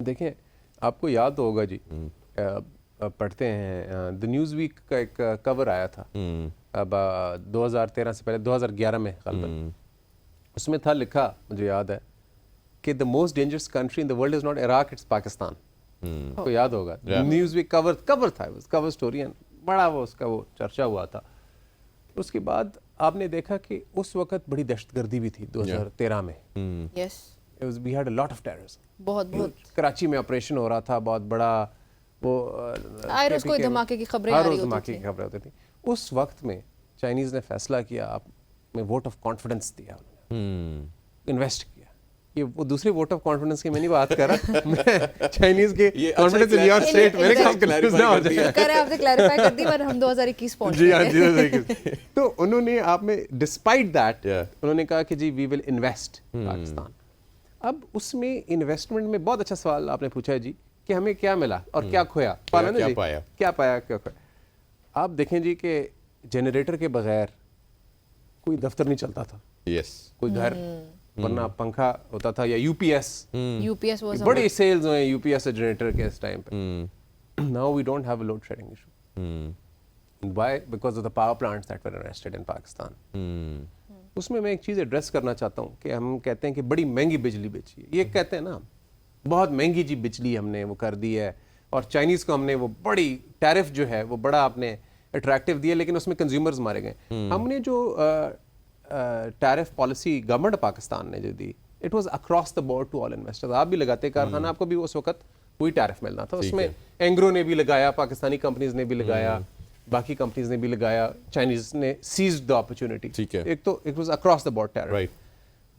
देखें, आपको याद होगा जी, पढ़ते हैं द न्यूज़ वीक का एक कवर आया था अब 2013 से पहले, 2011 में ग़ालिबन, उसमें था लिखा, मुझे याद है, कि the most dangerous country in the world is not Iraq, it's Pakistan. आपको याद होगा, न्यूज़ वीक कवर था, कवर स्टोरी, बड़ा वो उसका वो चर्चा हुआ था। उसके बाद आपने देखा कि उस वक्त बड़ी दहशतगर्दी भी थी 2013 में। We had a lot of terrorism, बहुत कराची में ऑपरेशन हो रहा था, बहुत बड़ा, वो हर रोज कोई धमाके की खबरें आ रही होती थी। उस वक्त में चाइनीज ने फैसला किया, आप में वोट ऑफ कॉन्फिडेंस दिया, इन्वेस्ट किया। ये वो दूसरी वोट ऑफ कॉन्फिडेंस की मैं नहीं बात कर रहा, मैं चाइनीज के कॉन्फिडेंस इन योर स्टेट, मेरे ख्याल कंफ्यूज ना हो जाए, कर आपने क्लैरिफाई कर दी, पर हम 2021 पहुंच गए। जी हां, 2021। तो उन्होंने आप में डिस्पाइट दैट उन्होंने कहा कि जी वी विल इन्वेस्ट पाकिस्तान। अब उसमें इन्वेस्टमेंट में बहुत अच्छा सवाल आपने पूछा है जी, कि हमें क्या मिला और क्या खोया, क्या पाया। आप देखें जी कि जनरेटर के बगैर कोई दफ्तर नहीं चलता था, कोई घर, वरना पंखा होता था, या यूपीएस बड़ी सेल्स हुए यूपीएस जनरेटर के इस टाइम पे। Now we don't have a load shedding issue, why? Because of the power plants that were invested in Pakistan. उसमें मैं एक चीज़ एड्रेस करना चाहता हूँ कि हम कहते हैं कि बड़ी महंगी बिजली बेची है, ये कहते हैं ना, बहुत महंगी जी बिजली हमने वो कर दी है, और चाइनीज़ को हमने वो बड़ी टैरिफ जो है वो बड़ा आपने अट्रैक्टिव दिया, लेकिन उसमें कंज्यूमर्स मारे गए। हमने जो टैरिफ पॉलिसी गवर्नमेंट पाकिस्तान ने जो दी, it was across the board to all investors. आप भी लगाते कारखाना, आपको भी उस वक्त वही टैरिफ मिलना था, उसमें एंग्रो ने भी लगाया, पाकिस्तानी कंपनीज ने भी लगाया, बाकी कंपनीज ने भी लगाया, चाइनीज ने सीज्ड द अपॉर्चुनिटी। एक तो it was across the board tariff.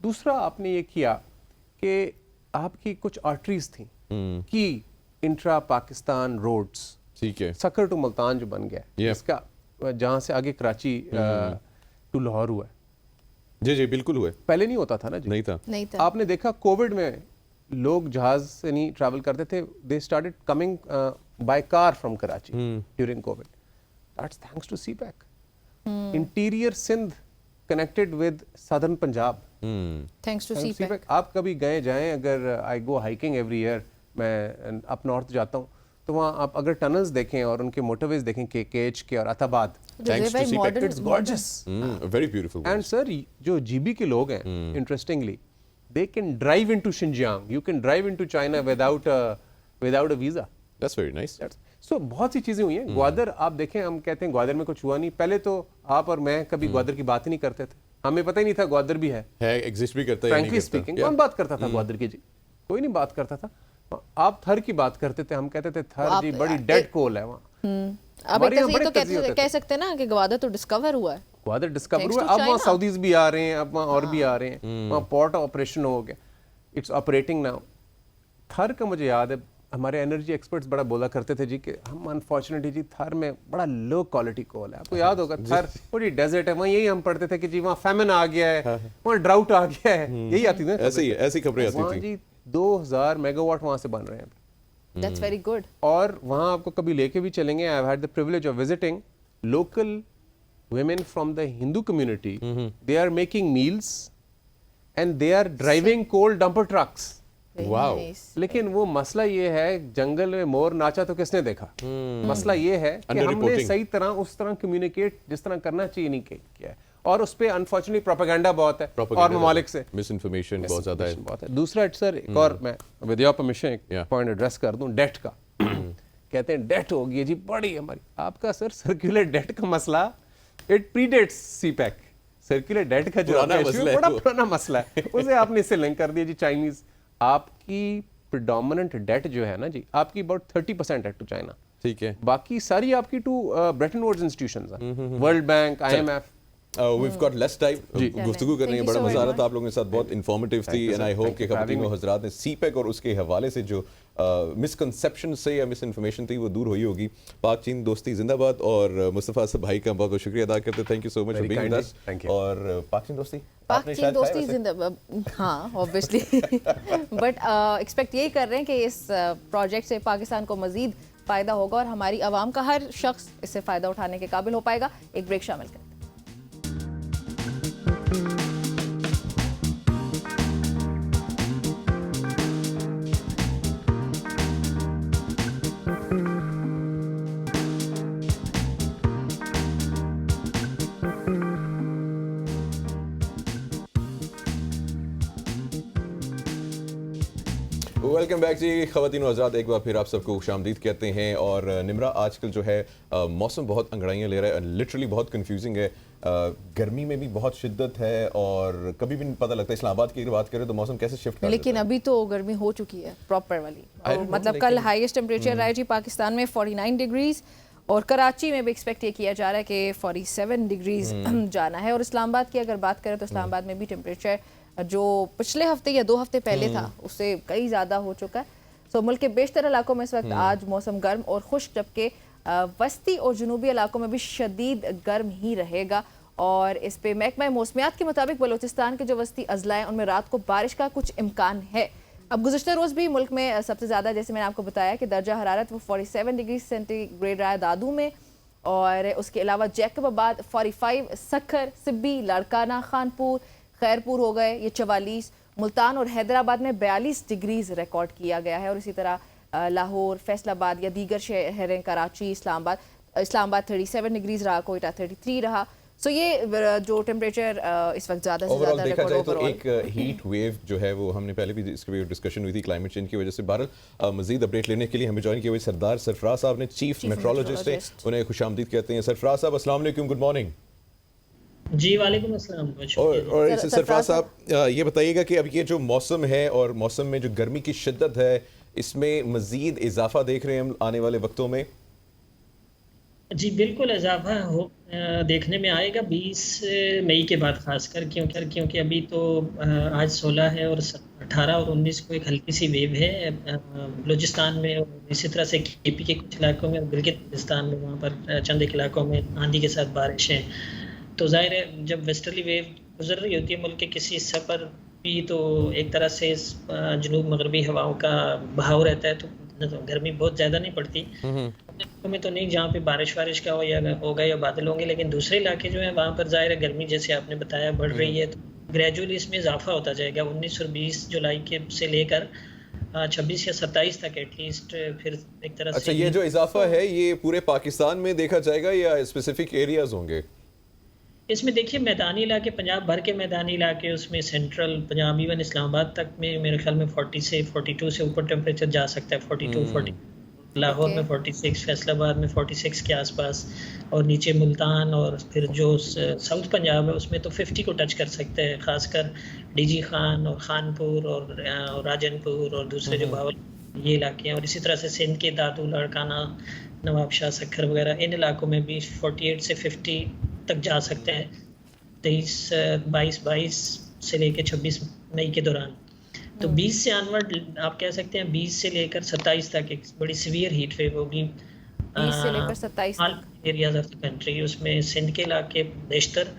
दूसरा आपने ये किया कि आपकी कुछ आर्टरीज थी कि intra Pakistan roads, Sukkur to Multan जो बन गया, इसका जहां से आगे कराची टू लाहौर हुआ है। जी बिल्कुल हुआ, पहले नहीं होता था ना जी, नहीं था। आपने देखा कोविड में लोग जहाज से नहीं ट्रैवल करते थे, they started coming by car from Karachi during Covid, that's thanks to CPEC. Interior Sindh connected with southern Punjab thanks to CPEC. आप कभी गए जाएं, अगर I go hiking every year, मैं अप नॉर्थ जाता हूँ, तो वहाँ आप अगर टनल्स देखें और उनके मोटरवेज देखें, केएच के और Attabad, it's gorgeous, very beautiful. And sir, जो जीबी के लोग हैं, interestingly, they can drive into Xinjiang, you can drive into China without a visa. That's very nice. So बहुत सी चीजें हुई हैं। ग्वादर आप देखें, हम कहते हैं ग्वादर में कुछ हुआ नहीं, पहले तो आप और मैं कभी ग्वादर की बात ही नहीं करते थे, हमें पता ही नहीं था ग्वादर भी है, एग्जिस्ट भी करता है। फ्रैंकली स्पीकिंग, कौन बात करता था ग्वादर की जी? कोई नहीं बात करता था। आप थर की बात करते थे, हम कहते थे थर जी बड़ी डेड कोल है वहाँ। अब एक तो कह सकते हैं ना कि ग्वादर तो डिस्कवर हुआ है, ग्वादर डिस्कवर हुआ, अब वहाँ सऊदीज भी आ रहे हैं, अब वहाँ और भी आ रहे हैं, वहाँ पोर्ट ऑपरेशन हो गया, इट्स ऑपरेटिंग नाउ। थर का मुझे याद है, हमारे एनर्जी एक्सपर्ट्स बड़ा बोला करते थे जी कि हम अनफॉर्चुनेटली जी थर में बड़ा लो क्वालिटी कोल है। आपको याद होगा थर वो जी डेजर्ट है, वहाँ यही हम पढ़ते थे कि जी वहाँ फैमिन आ गया है, वहाँ ड्राउट आ गया है, यही आती थी ऐसी खबरें आती थी। जी 2000 मेगावाट वहाँ से बन रहे हैं। That's very good. और वहाँ आपको कभी लेके भी चलेंगे। I have had the privilege of visiting local women from the Hindu community. They are making meals and they are driving coal dumper trucks. Wow. लेकिन वो मसला ये है, जंगल में मोर नाचा तो किसने देखा। मसला ये है कि हमने सही तरह उस तरह कम्युनिकेट जिस तरह करना चाहिए नहीं किया है, और उस पे अनफॉर्चुनेटली प्रोपेगेंडा बहुत है और ममालिक से मिस इन्फॉर्मेशन बहुत ज्यादा है। दूसरा सर एक और मैं विद योर परमिशन एक पॉइंट एड्रेस कर दूं, डेट का। कहते हैं डेट हो गई जी बड़ी हमारी। आपका सर सर्कुलर डेट का मसला इट प्रीडेट्स सीपैक। सर्कुलर डेट का जो बड़ा पुराना मसला है, उसे आपने इससे लिंक कर दिया जी। चाइनीज आपकी प्रिडोमिनेंट डेट जो है ना जी, आपकी अबाउट 30% है टू चाइना। ठीक है, बाकी सारी आपकी टू ब्रेटन वुड्स इंस्टीट्यूशंस हैं, world bank, IMF। we've got less time गुफ्तगू करने में बड़ा मजा आ रहा था आप लोगों के साथ, बहुत इन्फॉर्मेटिव थी। एंड आई होप कि ख़वातीन और हज़रात ने सीपैक और उसके हवाले से जो मिसकंसेप्शन से या मिस इन्फॉर्मेशन थी वो दूर हुई होगी। पाक चीन दोस्ती जिंदाबाद। और मुस्तफ़ा साहब भाई का बहुत बहुत शुक्रिया अदा करते, thank you so much for being with us. और पाक चीन दोस्ती जिंदाबाद, हाँ ऑब्वियसली। बट एक्सपेक्ट यही कर रहे हैं कि इस प्रोजेक्ट से पाकिस्तान को मजीद फ़ायदा होगा और हमारी आवाम का हर शख्स इससे फ़ायदा उठाने के काबिल हो पाएगा। एक ब्रेक शामिल करें। वेलकम बैक जी ख़वातीन और हज़रात, एक बार फिर आप सबको खुशामदीद कहते हैं। और निमरा आजकल जो है मौसम बहुत अंगड़ाइयाँ ले रहा है, लिटरली बहुत कंफ्यूजिंग है। गर्मी में भी बहुत शिद्दत है और कभी भी नहीं पता लगता। इस्लामाबाद की बात करें तो मौसम कैसे शिफ्ट कर लेकिन अभी तो गर्मी हो चुकी है प्रॉपर वाली। मतलब कल हाईएस्ट टेम्परेचर रहा है जी पाकिस्तान में 49 डिग्रीज और कराची में भी एक्सपेक्ट ये किया जा रहा है कि 47 डिग्रीज जाना है। और इस्लामाबाद की अगर बात करें तो इस्लामाबाद में भी टेम्परेचर जो पिछले हफ्ते या 2 हफ्ते पहले था उससे कई ज़्यादा हो चुका है। सो मुल्क के बेशतर इलाकों में इस वक्त आज मौसम गर्म और खुश्क, जबकि वस्ती और जुनूबी इलाकों में भी शदीद गर्म ही रहेगा। और इस पे महकमा मौसमियात के मुताबिक बलूचिस्तान के जो वस्ती अजला हैं उनमें रात को बारिश का कुछ इम्कान है। अब गुज़श्ता रोज़ भी मुल्क में सबसे ज़्यादा, जैसे मैंने आपको बताया कि दर्जा हरारत वो 47 डिग्री सेंटीग्रेड रहा है दादू में, और उसके अलावा जैकबाबाद 45, सखर, सिब्बी, लाड़काना, खानपुर, खैरपुर हो गए ये 44, मुल्तान और हैदराबाद में 42 डिग्रीज रिकॉर्ड किया गया है। और इसी तरह लाहौर, फैसलाबाद या दीगर शहरें, कराची, इस्लामाबाद 37 डिग्रीज रहा, कोयटा 33 रहा। सो ये जो टेम्परेचर इस वक्त ज़्यादा से ज़्यादा देखा जाए तो एक हीट वेव जो है वो हमने पहले भी इसकी डिस्कशन हुई थी क्लाइमेट चेंज की वजह से। बहरहाल मजीद अपडेट लेने के लिए हमें ज्वाइन किया हुए सरदार सरफराज साहब ने, चीफ मेट्रोलॉजिस्ट है, उन्हें खुशामदीद कहते हैं। सरफराज साहब अस्सलाम वालेकुम, गुड मॉर्निंग। जी वालेकुम अस्सलाम। और सरफराज साहब ये बताइएगा कि अब ये जो मौसम है और मौसम में जो गर्मी की शिद्दत है, इसमें मजीद इजाफा देख रहे हैं हम आने वाले वक्तों में? जी बिल्कुल इजाफा हो देखने में आएगा 20 मई के बाद, खासकर क्योंकि अभी तो आज 16 है और 18 और 19 को एक हल्की सी वेव है बलूचिस्तान में, और इसी तरह से KP के कुछ इलाकों में और गिलगित-बल्तिस्तान में, वहाँ पर चंद एक इलाकों में आंधी के साथ बारिश है। तो जाहिर है जब वेस्टर्ली वेव गुजर रही होती है मुल्क के किसी हिस्से पर भी, तो एक तरह से जनूब मगरबी हवाओं का बहाव रहता है, तो गर्मी बहुत ज़्यादा नहीं पड़ती में तो नहीं, जहाँ पे बारिश वारिश का होगा या बादल होंगे। लेकिन दूसरे इलाके जो हैं वहाँ पर जाहिर है गर्मी जैसे आपने बताया बढ़ रही है, तो ग्रेजुअली इसमें इजाफा होता जाएगा। 19 और 20 जुलाई के से लेकर 26 या 27 तक एटलीस्ट फिर एक तरह से। अच्छा, ये जो इजाफा है ये पूरे पाकिस्तान में देखा जाएगा या स्पेसिफिक एरियाज होंगे? इसमें देखिए मैदानी इलाके, पंजाब भर के मैदानी इलाके, उसमें सेंट्रल पंजाब इवन इस्लामाबाद तक में मेरे ख्याल में 40 से 42 से ऊपर टेम्परेचर जा सकता है, 42, 40, लाहौर में 46, फैसलाबाद में 46 के आसपास, और नीचे मुल्तान और फिर जो साउथ पंजाब है उसमें तो 50 को टच कर सकते हैं, खासकर डीजी खान और खानपुर और राजनपुर और दूसरे जो बावल ये इलाके हैं। और इसी तरह से सिंध के दादू, लाड़काना, नवाबशाह, सखर वगैरह इन इलाकों में भी 48 से 50 तक जा सकते हैं 22 से लेकर 26 मई के दौरान। तो 20 से ऑनवर्ड आप कह सकते हैं 20 से लेकर 27 तक एक बड़ी सीवियर हीट वेव होगी 20 से लेकर 27 तक एरियाज ऑफ द कंट्री। उसमें सिंध के इलाके बेशतर,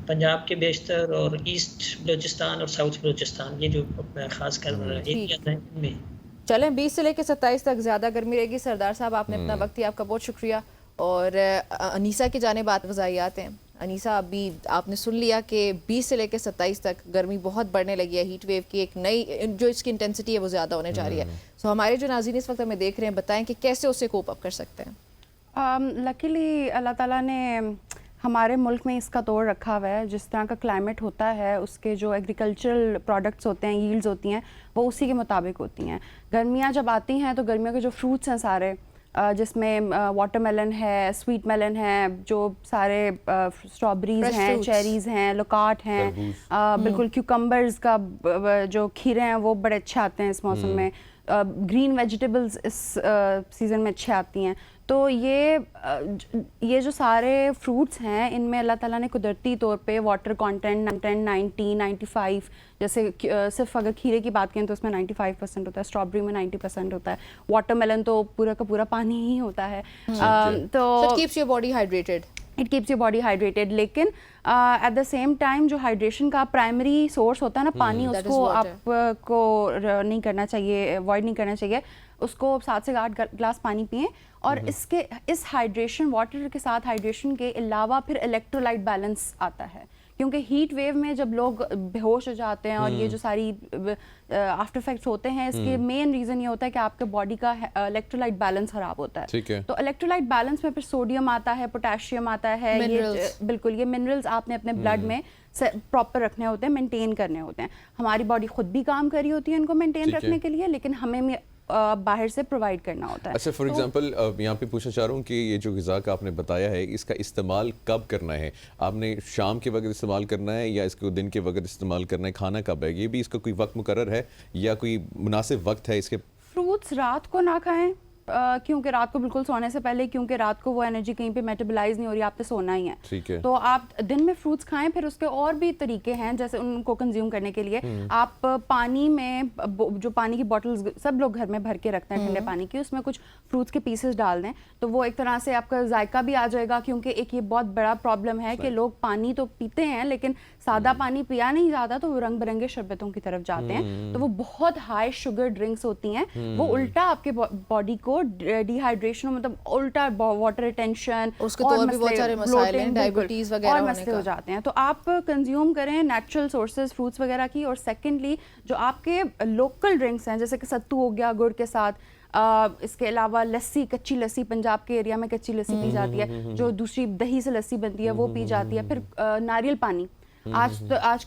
पंजाब के बेशतर और ईस्ट बलूचिस्तान और साउथ बलूचिस्तान, ये जो खासकर एरियाज हैं इनमें। चलें 20 से लेकर 27 तक ज़्यादा गर्मी रहेगी। सरदार साहब आपने अपना वक्त दिया, आपका बहुत शुक्रिया। और अनीसा की जाने बात वज़ाहियात हैं। अनीसा, अभी आपने सुन लिया कि 20 से लेकर 27 तक गर्मी बहुत बढ़ने लगी है, हीट वेव की एक नई जो इसकी इंटेंसिटी है वो ज़्यादा होने जा रही है। सो हमारे जो नाज़रीन इस वक्त हमें देख रहे हैं, बताएं कि कैसे उससे कोप अप कर सकते हैं। लकीली अल्लाह ताला ने हमारे मुल्क में इसका तोड़ रखा हुआ है। जिस तरह का क्लाइमेट होता है उसके जो एग्रीकल्चरल प्रोडक्ट्स होते हैं, यील्ड्स होती हैं, वो उसी के मुताबिक होती हैं। गर्मियाँ जब आती हैं तो गर्मियों के जो फ्रूट्स हैं सारे, जिसमें वाटरमेलन है, स्वीट मेलन है, जो सारे स्ट्रॉबेरीज हैं, चेरीज़ हैं, लोकाट हैं, बिल्कुल क्यूकम्बर्स का जो खीरे हैं वो बड़े अच्छे आते हैं इस मौसम में। ग्रीन वेजिटेबल्स इस सीज़न में अच्छे आती हैं। तो ये जो सारे फ्रूट्स हैं इनमें अल्लाह ताला ने कुदरती तौर पे वाटर कंटेंट 90, 95, जैसे सिर्फ अगर खीरे की बात करें तो उसमें 95% होता है, स्ट्रॉबेरी में 90% होता है, वाटरमेलन तो पूरा का पूरा पानी ही होता है। तो it keeps your body hydrated. It keeps your body hydrated. लेकिन एट द सेम टाइम जो हाइड्रेशन का प्राइमरी सोर्स होता है ना पानी, उसको आपको नहीं करना चाहिए, अवॉइड नहीं करना चाहिए। उसको 7 से 8 गिलास पानी पिएं। और इस हाइड्रेशन, वाटर के साथ हाइड्रेशन के अलावा फिर इलेक्ट्रोलाइट बैलेंस आता है, क्योंकि हीट वेव में जब लोग बेहोश हो जाते हैं और ये जो सारी आफ्टर इफेक्ट्स होते हैं, इसके मेन रीज़न ये होता है कि आपके बॉडी का इलेक्ट्रोलाइट बैलेंस ख़राब होता है। ठीक है। तो इलेक्ट्रोलाइट बैलेंस में फिर सोडियम आता है, पोटेशियम आता है, ये बिल्कुल ये मिनरल्स आपने अपने ब्लड में प्रॉपर रखने होते हैं, मेंटेन करने होते हैं। हमारी बॉडी खुद भी काम कर रही होती है इनको मेंटेन रखने के लिए, लेकिन हमें बाहर से प्रोवाइड करना होता है। अच्छा, फॉर एग्जांपल यहाँ पे पूछना चाह रहा हूँ कि ये जो ग़िज़ा का आपने बताया है, इसका इस्तेमाल कब करना है? आपने शाम के वक्त इस्तेमाल करना है या इसको दिन के वक्त इस्तेमाल करना है? खाना कब है? ये भी इसका कोई वक्त मुकर्रर है या कोई मुनासिब वक्त है इसके? फ्रूट्स रात को ना खाएं, क्योंकि रात को बिल्कुल सोने से पहले, क्योंकि रात को वो एनर्जी कहीं पे मेटाबोलाइज नहीं हो रही, आपने सोना ही है। ठीक है। तो आप दिन में फ्रूट्स खाएं। फिर उसके और भी तरीके हैं, जैसे उनको कंज्यूम करने के लिए आप पानी में जो पानी की बॉटल्स सब लोग घर में भर के रखते हैं ठंडे पानी की, उसमें कुछ फ्रूट्स के पीसेस डाल दें तो वो एक तरह से आपका जायका भी आ जाएगा। क्योंकि एक ये बहुत बड़ा प्रॉब्लम है कि लोग पानी तो पीते हैं लेकिन सादा पानी पिया नहीं जाता, तो वो रंग बिरंगे शरबतों की तरफ जाते हैं। तो वो बहुत हाई शुगर ड्रिंक्स होती हैं, वो उल्टा आपके बॉडी को डिहाइड्रेशन, मतलब उल्टा वाटर रिटेंशन, उसके तो और भी बहुत सारे मसाइल हैं, डायबिटीज वगैरह और मसले हो जाते हैं। तो आप कंज्यूम करें नेचुरल सोर्सेज फ्रूट्स वगैरह की। और सेकेंडली जो आपके लोकल ड्रिंक्स हैं, जैसे कि सत्तू हो गया गुड़ के साथ, इसके अलावा लस्सी, कच्ची लस्सी, पंजाब के एरिया में कच्ची लस्सी पी जाती है, जो दूसरी दही से लस्सी बनती है वो पी जाती है। फिर नारियल पानी, आज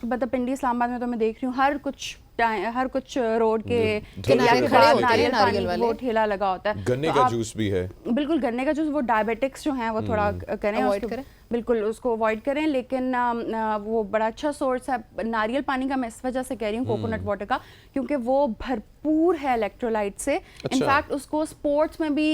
मतलब पिंडी इस्लामाबाद में तो मैं देख रही हूँ हर कुछ रोड के किनारे नारियल पानी वो ठेला लगा होता है। गन्ने का जूस भी है। बिल्कुल, गन्ने का जूस, वो डायबिटिक्स जो हैं वो थोड़ा करें, बिल्कुल उसको अवॉइड करें। लेकिन वो बड़ा अच्छा सोर्स है नारियल पानी का। मैं इस वजह से कह रही हूँ कोकोनट वाटर का, क्योंकि वो भरपूर है इलेक्ट्रोलाइट से। इनफैक्ट उसको स्पोर्ट्स में भी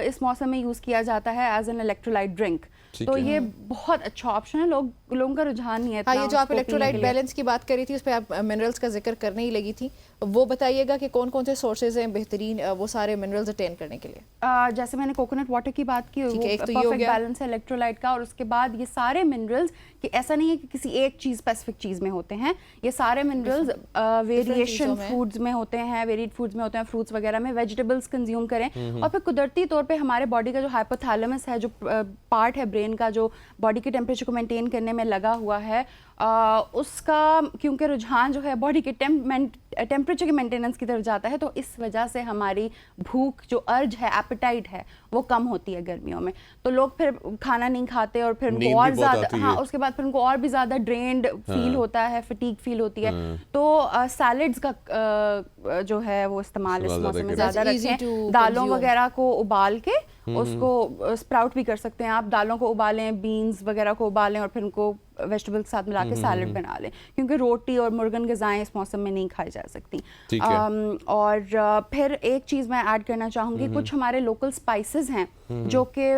इस मौसम में यूज़ किया जाता है एज एन इलेक्ट्रोलाइट ड्रिंक। तो ये बहुत अच्छा ऑप्शन है। लोगों का रुझान नहीं है। हाँ, ये जो आप इलेक्ट्रोलाइट बैलेंस की बात कर रही थी, उस पर आप मिनरल्स का जिक्र करने ही लगी थी, वो बताइएगा कि कौन कौन से सोर्सेज हैं बेहतरीन वो सारे मिनरल्स अटेन करने के लिए? जैसे मैंने कोकोनट वाटर की बात की, वो परफेक्ट बैलेंस है इलेक्ट्रोलाइट का। और उसके बाद ये सारे मिनरल्स, कि ऐसा नहीं है कि किसी एक चीज़ स्पेसिफिक चीज़ में होते हैं, ये सारे मिनरल्स वेरिएशन फूड्स में होते हैं, वेरिएड फूड्स में होते हैं, फ्रूट्स वगैरह में। वेजिटेबल्स कंज्यूम करें। और फिर कुदरती तौर पे हमारे बॉडी का जो हाइपोथैलेमस है, जो पार्ट है ब्रेन का, जो बॉडी के टेम्परेचर को मेंटेन करने में लगा हुआ है, उसका क्योंकि रुझान जो है बॉडी के टेम्परेचर के मेंटेनेंस की तरफ जाता है, तो इस वजह से हमारी भूख, जो अर्ज है, एपेटाइट है, वो कम होती है गर्मियों में। तो लोग फिर खाना नहीं खाते और फिर उनको और ज़्यादा, हाँ, उसके बाद फिर उनको और भी ज़्यादा ड्रेन्ड फील होता है, फटीग फील होती है। तो सैलड्स का जो है वो इस्तेमाल इस मौसम में ज़्यादा रखें। दालों वगैरह को उबाल के उसको स्प्राउट भी कर सकते हैं आप। दालों को उबालें, बीन्स वगैरह को उबालें और फिर उनको वेजिटेबल के साथ मिला के सैलड बना लें, क्योंकि रोटी और मुर्गन ग़िज़ाएं इस मौसम में नहीं खाई जा सकती। और फिर एक चीज़ मैं ऐड करना चाहूँगी, कुछ हमारे लोकल स्पाइसेस हैं जो कि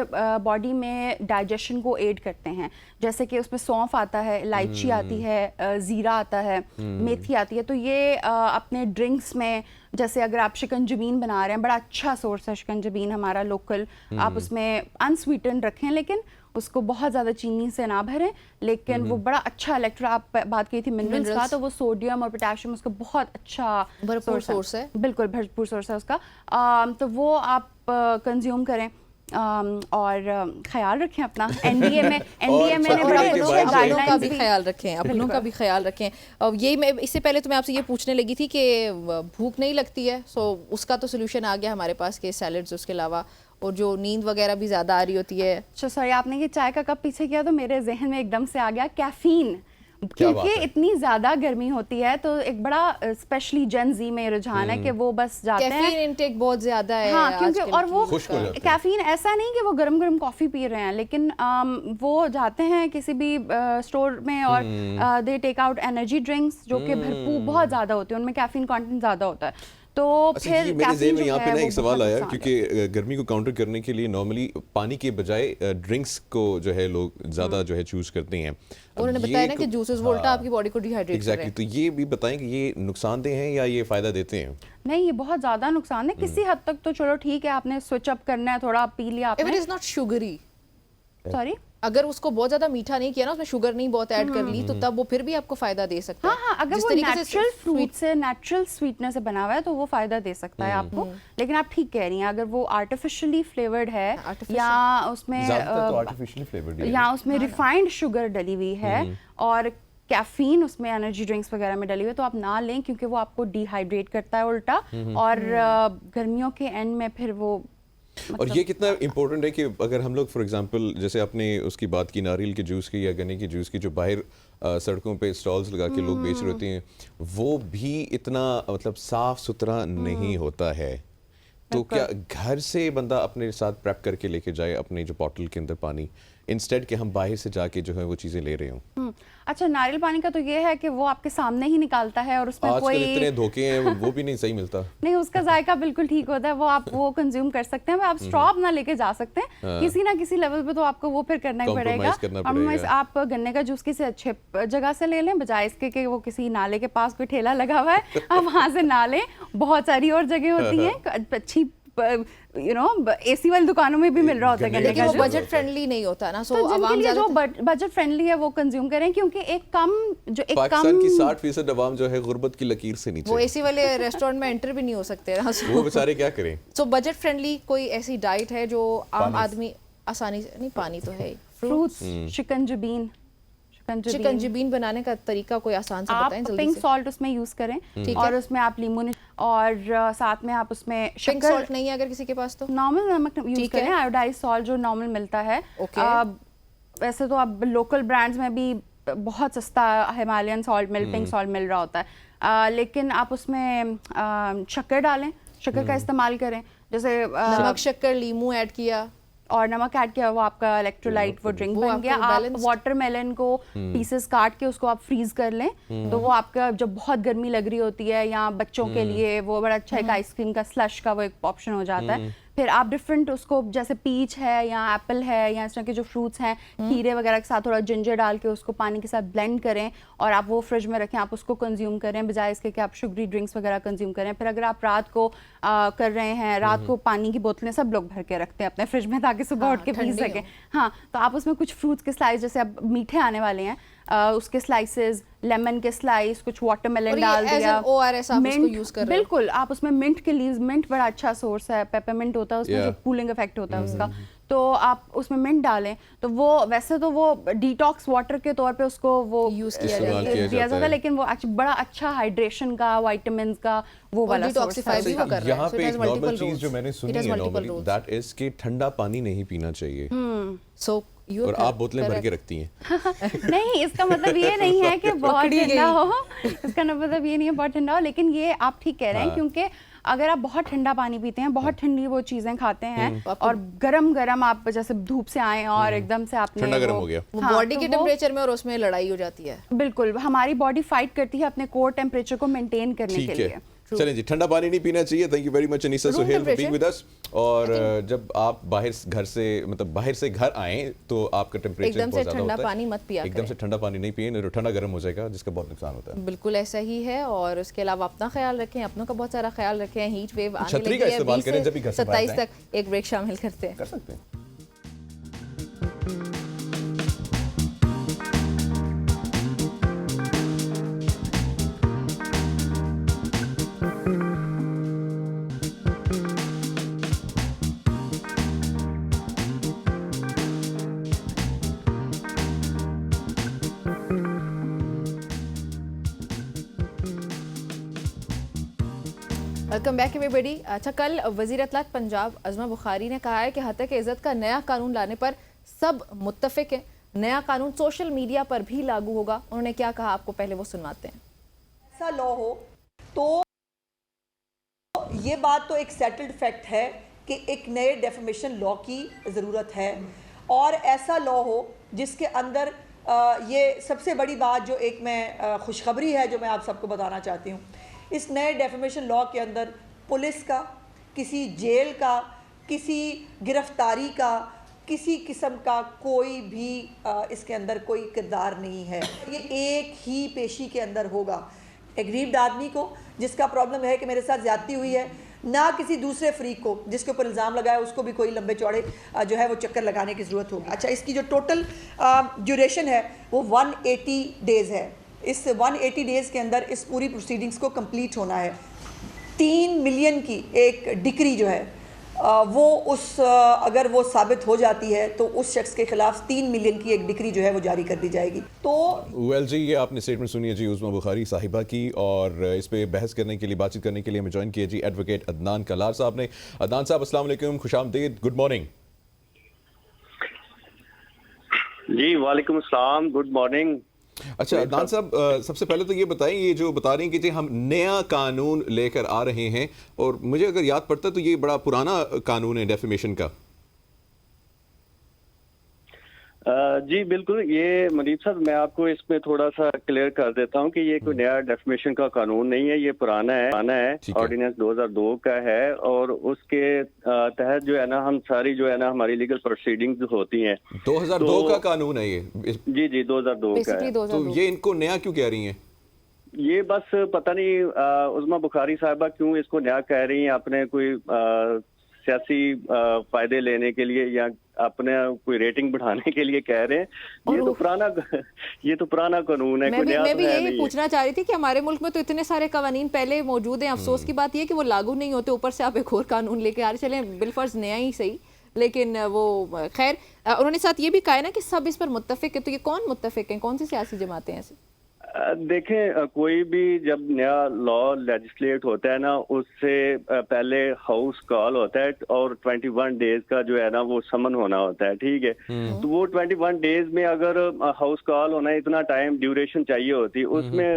बॉडी में डाइजेशन को एड करते हैं, जैसे कि उसमें सौंफ आता है, इलायची आती है, ज़ीरा आता है, मेथी आती है। तो ये अपने ड्रिंक्स में, जैसे अगर आप शिकंजबीन बना रहे हैं, बड़ा अच्छा सोर्स है शिकंजबीन हमारा लोकल, आप उसमें अनस्वीटेंड रखें, लेकिन उसको बहुत ज़्यादा चीनी से ना भरें, लेकिन वो बड़ा अच्छा आप बात की थी मिनरल्स का, तो वो सोडियम और पोटेशियम उसका बहुत अच्छा भरपूर सोर्स है, बिल्कुल भरपूर सोर्स है उसका। तो वो आप कंज्यूम करें और ख्याल रखें अपना। एनडीए में अपनों का भी ख्याल रखें, अपनों का भी ख्याल रखें। और यही मैं इससे पहले तो मैं आपसे ये पूछने लगी थी कि भूख नहीं लगती है, सो उसका तो सोल्यूशन आ गया हमारे पास के सैलड्स, उसके अलावा और जो नींद वगैरह भी ज़्यादा आ रही होती है। अच्छा सॉरी, आपने ये चाय का कप पीछे किया तो मेरे जहन में एकदम से आ गया कैफीन, क्योंकि इतनी ज्यादा गर्मी होती है तो एक बड़ा स्पेशली जेन जी में रुझान है कि वो बस जाते हैं, कैफीन इनटेक बहुत ज्यादा है। हाँ, क्योंकि और वो कैफीन ऐसा नहीं कि वो गरम गरम कॉफी पी रहे हैं, लेकिन वो जाते हैं किसी भी स्टोर में और they take out energy drinks जो कि भरपूर बहुत ज्यादा होती है, उनमें कैफीन कंटेंट ज्यादा होता है। तो फिर मेरे ज़हन में यहाँ पे ना एक सवाल आया, क्योंकि गर्मी को काउंटर करने के लिए नॉर्मली पानी के बजाय ड्रिंक्स को जो है लोग ज़्यादा जो है चूज करते हैं। उन्होंने बताया ना कि जूसेस वोल्टा आपकी बॉडी को डिहाइड्रेट कर रहे हैं। तो ये भी बताएं कि ये नुकसानदेह हैं या ये फ़ायदा देते हैं? नहीं, ये बहुत ज़्यादा नुकसान है। किसी हद तक तो चलो ठीक है, आपने स्विच अप करना है, थोड़ा पी लिया आपने। It is not sugary, sorry, अगर उसको बहुत ज्यादा मीठा नहीं किया ना, उसमें शुगर नहीं बहुत ऐड कर ली, तो तब वो फिर भी आपको फायदा दे सकता है। हाँ, अगर वो नेचुरल फ्रूट से, नेचुरल स्वीटनेस से बना हुआ है तो वो फायदा दे सकता है आपको। लेकिन आप ठीक कह रही हैं, अगर वो आर्टिफिशियली फ्लेवर्ड है या उसमें रिफाइंड शुगर डली हुई है और कैफीन उसमें एनर्जी ड्रिंक्स वगैरह में डली हुई है, तो आप ना लें, क्योंकि वो आपको डिहाइड्रेट करता है उल्टा, और गर्मियों के एंड में फिर वो और ये कितना इम्पोर्टेंट है कि अगर हम लोग फॉर एग्जांपल जैसे आपने उसकी बात की नारियल के जूस की या गन्ने की जूस की, जो बाहर सड़कों पे स्टॉल्स लगा के लोग बेच रहे होते हैं, वो भी इतना मतलब साफ सुथरा नहीं होता है। तो क्या घर से बंदा अपने साथ प्रेप करके लेके जाए अपने जो बॉटल के अंदर पानी, इंस्टेड कि हम बाहर से जाके जो है वो चीजें ले रहे हों? अच्छा, नारियल पानी का तो ये है कि वो आपके सामने ही निकालता है और उसमें कोई इतने धोखे हैं, वो भी नहीं सही मिलता। नहीं, उसका जायका बिल्कुल ठीक होता है, वो आप वो कंज्यूम कर सकते हैं। आप स्ट्रॉ अपना लेके जा सकते हैं, किसी ना किसी लेवल पे तो आपको वो फिर करना ही पड़ेगा। आप गन्ने का जूस किसी अच्छे जगह से ले लें, बजाय इसके कि वो किसी नाले के पास कोई ठेला लगा हुआ है आप वहां से ना लें। बहुत सारी और जगह होती हैं अच्छी, यू नो, एसी वाली दुकानों में भी मिल रहा होता है गन्ने का, वो बजट फ्रेंडली नहीं होता ना, सो जिनके लिए जो बजट फ्रेंडली है वो कंज्यूम करें, क्योंकि पाकिस्तान की 60% अवाम जो है गुर्बत की लकीर से नीचे, वो एसी वाले रेस्टोरेंट में एंटर भी नहीं हो सकते ना, वो बेचारे क्या करें। सो बजट फ्रेंडली कोई ऐसी डाइट है जो आम आदमी आसानी से, नहीं पानी तो है, फ्रूट्स, शिकंजबीन बनाने का तरीका कोई आसान सा बताएं जल्दी से। पिंक सॉल्ट उसमें यूज करें और उसमें आप लीमू और साथ में आप उसमें पिंक सॉल्ट नहीं है अगर किसी के पास तो नॉर्मल नमक यूज करें, आयोडाइज सॉल्ट जो नॉर्मल मिलता है। वैसे तो अब लोकल ब्रांड्स में भी बहुत सस्ता हिमालयन सॉल्ट पिंक सॉल्ट मिल रहा होता है, लेकिन आप उसमें शक्कर डालें, शक्कर का इस्तेमाल करें, जैसे नमक, शक्कर, लीमू ऐड किया और नमक ऐड किया, वो आपका इलेक्ट्रोलाइट वो ड्रिंक बन गया। आप वाटरमेलन को पीसेस काट के उसको आप फ्रीज कर लें, तो वो आपका जब बहुत गर्मी लग रही होती है या बच्चों के लिए वो बड़ा अच्छा एक आइसक्रीम का स्लश का वो एक ऑप्शन हो जाता है। फिर आप डिफरेंट उसको, जैसे पीच है या एप्पल है या इस तरह के जो फ्रूट्स हैं, खीरे वगैरह के साथ थोड़ा जिंजर डाल के उसको पानी के साथ ब्लेंड करें और आप वो फ्रिज में रखें, आप उसको कंज्यूम करें, बजाय इसके कि आप शुगरी ड्रिंक्स वगैरह कंज्यूम करें। फिर अगर आप रात को कर रहे हैं, रात को पानी की बोतलें सब लोग भर के रखते हैं अपने फ्रिज में ताकि सुबह उठ के पी सकें। हाँ, तो आप उसमें कुछ फ्रूट्स के स्लाइस, जैसे अब मीठे आने वाले हैं, उसके स्लाइसेस, लेमन के स्लाइस, कुछ वाटरमेलन डाल दिया, मिंट, बिल्कुल आप उसमें मिंट के लीव्स, मिंट बड़ा अच्छा सोर्स है, पेपरमिंट होता है उसमें, जो कूलिंग इफेक्ट होता है उसका, तो आप उसमें मिंट डालें, तो वो वैसे तो वो डिटॉक्स वाटर के तौर पे उसको वो यूज किया जाता है, लेकिन वो बड़ा अच्छा हाइड्रेशन का, विटामिन्स का वो वाला सोर्स है। यहाँ पे एक नॉर्मल चीज जो मैंने सुनी है नॉर्मली, दैट इज कि ठंडा पानी नहीं पीना चाहिए। सो और आप बोतलें भर के रखती हैं। नहीं, इसका मतलब ये नहीं है कि बहुत ठंडा हो, इसका मतलब ये नहीं है बहुत ठंडा हो, लेकिन ये आप ठीक कह रहे हैं क्योंकि अगर आप बहुत ठंडा पानी पीते हैं, बहुत ठंडी वो चीजें खाते हैं और गरम गरम आप जैसे धूप से आए और एकदम से आपने ठंडा गरम हो गया, बॉडी के टेम्परेचर में और उसमें लड़ाई हो जाती है। बिल्कुल, हमारी बॉडी फाइट करती है अपने कोर टेम्परेचर को मेंटेन करने के लिए। चलें जी, ठंडा पानी नहीं पीना चाहिए। Thank you very much Anisa Suhail for being with us. और जब आप बाहर से घर आए तो आपका टेम्परेचर एकदम से ठंडा पानी मत पिया एकदम से ठंडा पानी नहीं पिए, नहीं तो ठंडा गर्म हो जाएगा जिसका बहुत नुकसान होता है। बिल्कुल ऐसा ही है। और उसके अलावा अपना ख्याल रखें, अपनों का बहुत सारा ख्याल रखें। हीट वेव आने छतरी का इस्तेमाल करें जब भी घर से बाहर 27 तक एक ब्रेक शामिल करते हैं, कर सकते हैं। Welcome back everybody. अच्छा, कल वज़ीर इत्तलात पंजाब अज़मा बुखारी ने कहा है कि हत्या इज़्ज़त का नया कानून लाने पर सब मुत्तफ़िक हैं। नया कानून सोशल मीडिया पर भी लागू होगा। उन्होंने क्या कहा, आपको पहले वो सुनवाते हैं। ऐसा लॉ हो तो ये बात तो एक सेटल्ड फैक्ट है कि एक नए डेफिमेशन लॉ की ज़रूरत है, और ऐसा लॉ हो जिसके अंदर ये सबसे बड़ी बात जो एक मैं खुशखबरी है जो मैं आप सबको बताना चाहती हूँ, इस नए डेफिमेशन लॉ के अंदर पुलिस का, किसी जेल का, किसी गिरफ्तारी का, किसी किस्म का कोई भी इसके अंदर कोई किरदार नहीं है। ये एक ही पेशी के अंदर होगा। एग्रीव्ड आदमी को जिसका प्रॉब्लम है कि मेरे साथ ज्यादती हुई है, ना किसी दूसरे फ्रीक को जिसके ऊपर इल्ज़ाम लगाया उसको भी कोई लंबे चौड़े जो है वो चक्कर लगाने की ज़रूरत होगी। अच्छा, इसकी जो टोटल ड्यूरेशन है वो 180 डेज़ है। इस 180 डेज़ के अंदर इस पूरी प्रोसीडिंग्स को कंप्लीट होना है। 3 मिलियन की एक डिक्री जो है वो अगर वो साबित हो जाती है तो उस शख्स के खिलाफ 3 मिलियन की एक डिक्री जो है वो जारी कर दी जाएगी। तो वेल जी, ये आपने स्टेटमेंट सुनी है जी उज़्मा बुखारी साहिबा की, और इस पे बहस करने के लिए, बातचीत करने के लिए हमें ज्वाइन किया जी एडवोकेट अदनान कलार साहब ने। अदनान साहब अस्सलाम वालेकुम, खुशामदीद, गुड मॉर्निंग। जी वालेकुम अस्सलाम, गुड मॉर्निंग। अच्छा अदनान साहब, सबसे पहले तो ये बताएं, ये जो बता रहे हैं कि जी हम नया कानून लेकर आ रहे हैं, और मुझे अगर याद पड़ता तो ये बड़ा पुराना कानून है डेफेमेशन का। जी बिल्कुल, ये मनीब साहब मैं आपको इसमें थोड़ा सा क्लियर कर देता हूँ कि ये कोई नया डेफिमेशन का कानून नहीं है, ये पुराना है ऑर्डिनेंस 2002 का है, और उसके तहत जो है ना हम सारी जो है ना हमारी लीगल प्रोसीडिंग्स होती हैं। 2002 का कानून है ये? जी 2002 का है। तो ये इनको नया क्यों कह रही हैं? ये बस पता नहीं उज़्मा बुखारी साहिबा क्यों इसको नया कह रही हैं, अपने कोई सियासी फायदे लेने के लिए या अपने कोई रेटिंग बढ़ाने के लिए कह रहे हैं। ये तो पुराना कानून है। मैं भी यही पूछना चाह रही थी कि हमारे मुल्क में तो इतने सारे कवानीन पहले मौजूद हैं, अफसोस की बात ये कि वो लागू नहीं होते, ऊपर से आप एक और कानून लेके आ रहे। चले बिलफर्ज नया ही सही, लेकिन वो खैर उन्होंने साथ ये भी कहा है ना कि सब इस पर मुत्तफिक है। तो ये कौन मुत्तफिक है, कौन सी सियासी जमातें हैं ऐसे? देखें, कोई भी जब नया लॉ लेजिस्लेट होता है ना, उससे पहले हाउस कॉल होता है और 21 डेज का जो है ना वो समन होना होता है, ठीक है। तो वो 21 डेज में अगर हाउस कॉल होना है, इतना टाइम ड्यूरेशन चाहिए होती, उसमें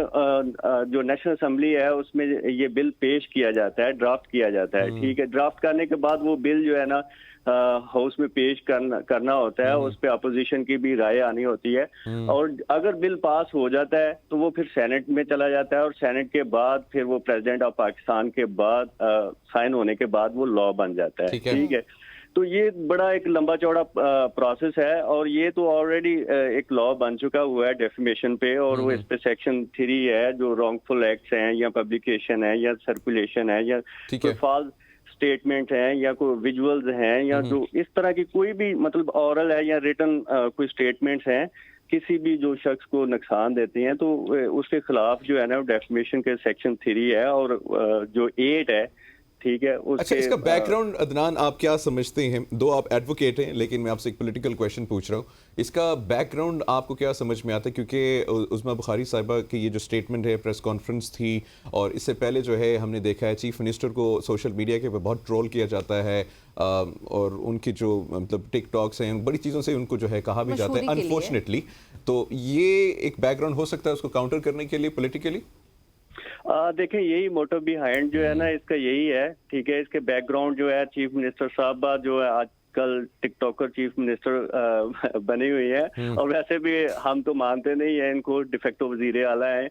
जो नेशनल असेंबली है उसमें ये बिल पेश किया जाता है, ड्राफ्ट किया जाता है, ठीक है। ड्राफ्ट करने के बाद वो बिल जो है ना हाउस में पेश करना होता है, उस पे अपोजिशन की भी राय आनी होती है, और अगर बिल पास हो जाता है तो वो फिर सेनेट में चला जाता है, और सेनेट के बाद फिर वो प्रेसिडेंट ऑफ पाकिस्तान के बाद साइन होने के बाद वो लॉ बन जाता है, ठीक है। तो ये बड़ा एक लंबा चौड़ा प्रोसेस है, और ये तो ऑलरेडी एक लॉ बन चुका हुआ है डेफिमेशन पे, और वो इस पे सेक्शन 3 है जो रॉन्गफुल एक्ट्स हैं या पब्लिकेशन है या सर्कुलेशन है या फॉल्स स्टेटमेंट हैं या कोई विजुअल्स हैं या जो इस तरह की कोई भी मतलब ऑरल है या रिटन कोई स्टेटमेंट्स हैं किसी भी जो शख्स को नुकसान देते हैं, तो उसके खिलाफ जो है ना डेफिमेशन के सेक्शन 3 है, और जो 8 है ठीक है। अच्छा, इसका बैकग्राउंड अदनान आप क्या समझते हैं? दो आप एडवोकेट हैं, लेकिन मैं आपसे एक पॉलिटिकल क्वेश्चन पूछ रहा हूँ। इसका बैकग्राउंड आपको क्या समझ में आता है? क्योंकि उस्मा बुखारी साहिबा की ये जो स्टेटमेंट है, प्रेस कॉन्फ्रेंस थी, और इससे पहले जो है हमने देखा है चीफ मिनिस्टर को सोशल मीडिया के ऊपर बहुत ट्रोल किया जाता है, और उनकी जो मतलब टिकटॉक्स हैं, बड़ी चीज़ों से उनको जो है कहा भी जाता है अनफॉर्चुनेटली। तो ये एक बैकग्राउंड हो सकता है उसको काउंटर करने के लिए पॉलिटिकली? देखें, यही मोटिव बिहाइंड जो है ना इसका यही है, ठीक है। इसके बैकग्राउंड जो है, चीफ मिनिस्टर साहब जो है आजकल टिकटॉकर चीफ मिनिस्टर बनी हुई है, और वैसे भी हम तो मानते नहीं है इनको, डिफेक्टो वजीर आला है,